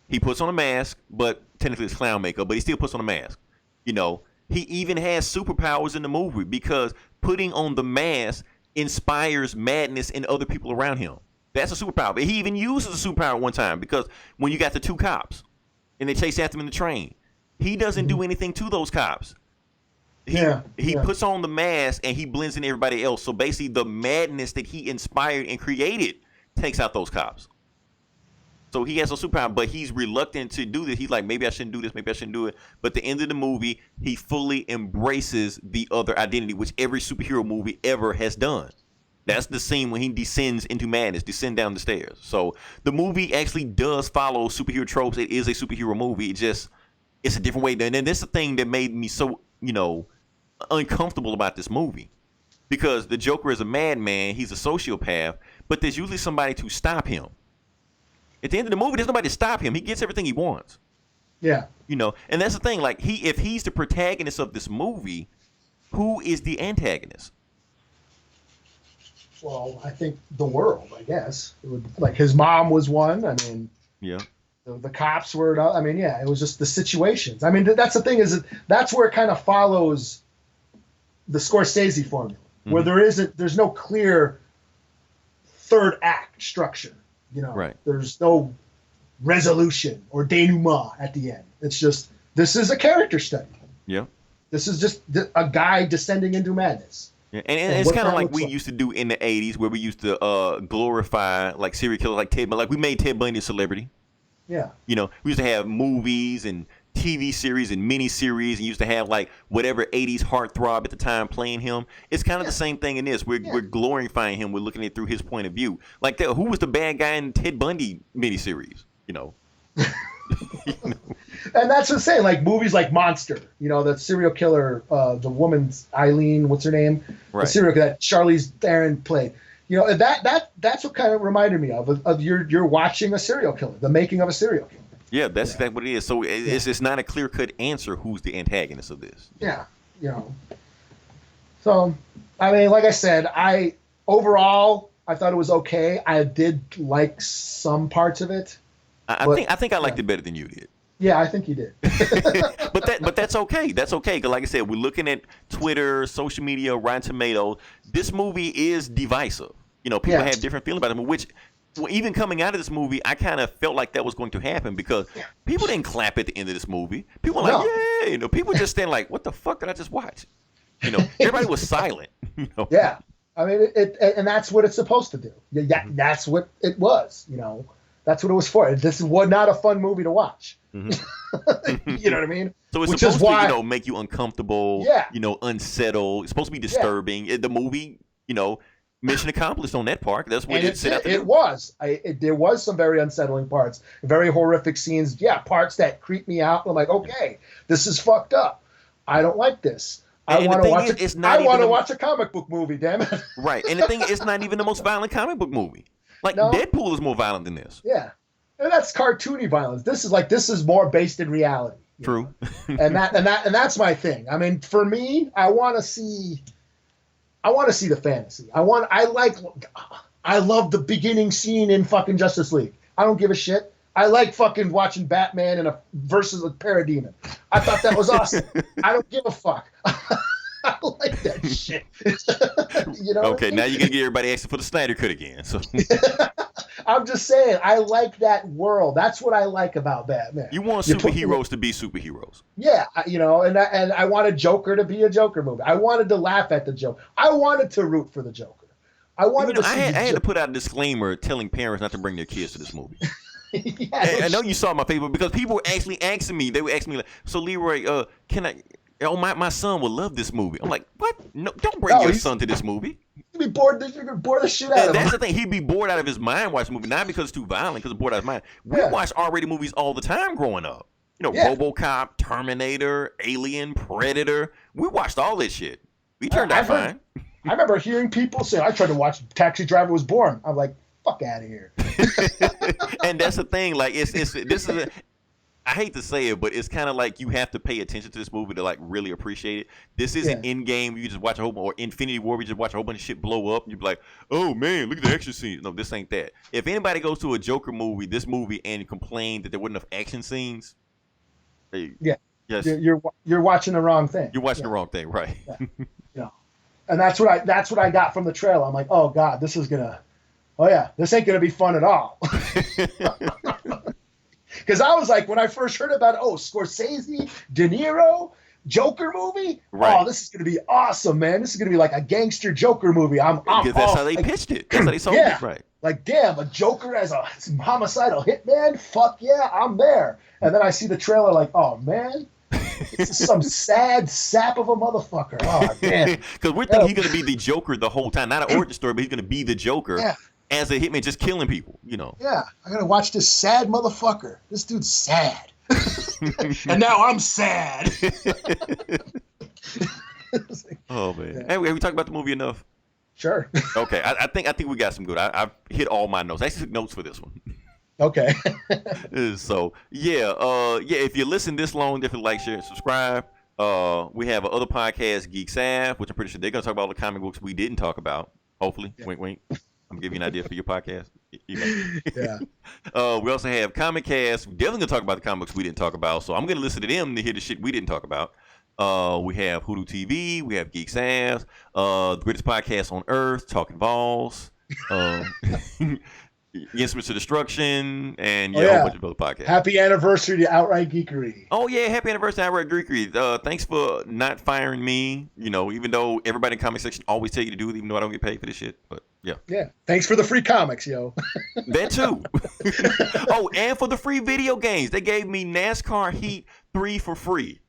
He puts on a mask, but technically it's clown makeup, but he still puts on a mask. You know, he even has superpowers in the movie because putting on the mask inspires madness in other people around him. That's a superpower. But he even uses a superpower one time because when you got the two cops and they chase after him in the train, he doesn't do anything to those cops. He puts on the mask and he blends in everybody else. So basically the madness that he inspired and created takes out those cops. So he has a superpower, but he's reluctant to do this. He's like, maybe I shouldn't do this, maybe I shouldn't do it. But at the end of the movie, he fully embraces the other identity, which every superhero movie ever has done. That's the scene when he descends into madness, descend down the stairs. So the movie actually does follow superhero tropes. It is a superhero movie. It's a different way. And that's the thing that made me so, uncomfortable about this movie. Because the Joker is a madman. He's a sociopath. But there's usually somebody to stop him. At the end of the movie, there's nobody to stop him. He gets everything he wants. Yeah. And that's the thing. Like, if he's the protagonist of this movie, who is the antagonist? Well, I think the world, I guess. It would, like, his mom was one. I mean, yeah. The cops were, I mean, yeah, it was just the situations. I mean, that's the thing is that's where it kind of follows the Scorsese formula, where there's no clear third act structure. Right. There's no resolution or denouement at the end. It's just, this is a character study. Yeah. This is just a guy descending into madness. Yeah. And it's kind of like we used to do in the 80s where we used to glorify like serial killers like Ted Bundy. Like we made Ted Bundy a celebrity. Yeah. We used to have movies and TV series and miniseries and used to have like whatever 80s heartthrob at the time playing him. It's kind of the same thing in this. We're glorifying him. We're looking at it through his point of view. Like who was the bad guy in Ted Bundy miniseries? And that's what I'm saying. Like movies like Monster, the serial killer, the woman's Eileen, what's her name? Right. The serial killer that Charlize Theron played. That's what kind of reminded me of you're watching a serial killer, the making of a serial killer. Yeah, that's exactly what it is. So it's not a clear-cut answer who's the antagonist of this. Yeah, So, I mean, like I said, overall I thought it was okay. I did like some parts of it. I think I liked it better than you did. Yeah, I think you did. but that's okay. That's okay. Because like I said, we're looking at Twitter, social media, Rotten Tomatoes. This movie is divisive. People have different feelings about it, which even coming out of this movie, I kind of felt like that was going to happen because people didn't clap at the end of this movie. People were like, yay. People just stand like, what the fuck did I just watch? Everybody was silent. Yeah. I mean, and that's what it's supposed to do. Yeah, that's what it was. That's what it was for. This was not a fun movie to watch. Mm-hmm. You know what I mean? So it's supposed to, make you uncomfortable, unsettled. It's supposed to be disturbing. The movie, mission accomplished on that part. That's what it set out to do. It was. There was some very unsettling parts, very horrific scenes. Yeah, parts that creep me out. I'm like, okay, this is fucked up. I don't like this. I want to watch a comic book movie, damn it. Right. And the thing is, it's not even the most violent comic book movie. Like, Deadpool is more violent than this. Yeah. And that's cartoony violence. This is more based in reality. True. and that's my thing. I mean, for me, I want to see the fantasy. I love the beginning scene in fucking Justice League. I don't give a shit. I like fucking watching Batman versus a parademon. I thought that was awesome. I don't give a fuck. I like that shit. Okay, now you're gonna get everybody asking for the Snyder Cut again. So I'm just saying, I like that world. That's what I like about Batman. You want superheroes to be superheroes. Yeah, and I wanted Joker to be a Joker movie. I wanted to laugh at the Joker. I wanted to root for the Joker. I had to put out a disclaimer telling parents not to bring their kids to this movie. Yeah, I know you saw my Facebook because people were actually asking me. They were asking me like, "So Leroy, can I?" Oh, my son will love this movie. I'm like, what? No, don't bring your son to this movie. He'd be bored the shit out of him. That's the thing. He'd be bored out of his mind watching the movie, not because it's too violent, because it's bored out of his mind. We watched R-rated movies all the time growing up. You know, Yeah. RoboCop, Terminator, Alien, Predator. We watched all this shit. We turned I've out heard- fine. I remember hearing people say, I tried to watch Taxi Driver Was Born. I'm like, fuck out of here. And that's the thing. Like, this is I hate to say it, but it's kind of like you have to pay attention to this movie to like really appreciate it. This isn't Endgame. You just watch a whole or Infinity War. You just watch a whole bunch of shit blow up, and you're like, oh man, look at the action scenes. No, this ain't that. If anybody goes to a Joker movie, this movie, and complain that there wasn't enough action scenes, hey, Yeah. yes, You're watching the wrong thing. you're watching the wrong thing, right? Yeah. And that's what I got from the trailer. I'm like, oh God, this ain't gonna be fun at all. Because I was like, when I first heard about Scorsese, De Niro, Joker movie. Right. Oh, this is gonna be awesome, man. This is gonna be like a gangster Joker movie. Because that's how they pitched it. That's how they sold it, right? Like, damn, a Joker as a homicidal hitman? Fuck yeah, I'm there. And then I see the trailer like, oh man, this is some sad sap of a motherfucker. Oh man. Because we're thinking he's gonna be the Joker the whole time, not an origin story, but he's gonna be the Joker. Yeah. As a hitman, just killing people, you know. Yeah, I gotta watch this sad motherfucker. This dude's sad. And now I'm sad. Oh man. Hey, have we talked about the movie enough? Sure. Okay, I think we got some good. I've hit all my notes. I actually took notes for this one. Okay. So yeah. If you listen this long, definitely like, share, and subscribe. We have other podcast, Geek Sav, which I'm pretty sure they're gonna talk about all the comic books we didn't talk about. Hopefully, wink, wink. I'm gonna give you an idea for your podcast. Yeah. We also have Comic Cast. We're definitely gonna talk about the comics we didn't talk about. So I'm gonna listen to them to hear the shit we didn't talk about. We have Hoodoo TV. We have Geek Sav. The greatest podcast on earth, Talking Balls. Instruments of Destruction, and a whole bunch of other podcasts. Happy anniversary to Outright Geekery. Oh yeah, happy anniversary, Outright Geekery. Thanks for not firing me. You know, even though everybody in the comment section always tell you to do it, even though I don't get paid for this shit. But yeah. Yeah. Thanks for the free comics, yo. That too. Oh, and for the free video games, they gave me NASCAR Heat 3 for free.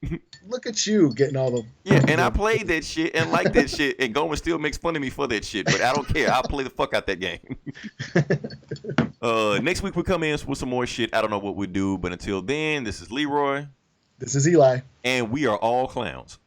Look at you getting all the. Yeah, and I played that shit and like that shit, and Gomer still makes fun of me for that shit, but I don't care. I'll play the fuck out that game. Next week we come in with some more shit. I don't know what we do, but until then, this is Leroy. This is Eli. And we are all clowns.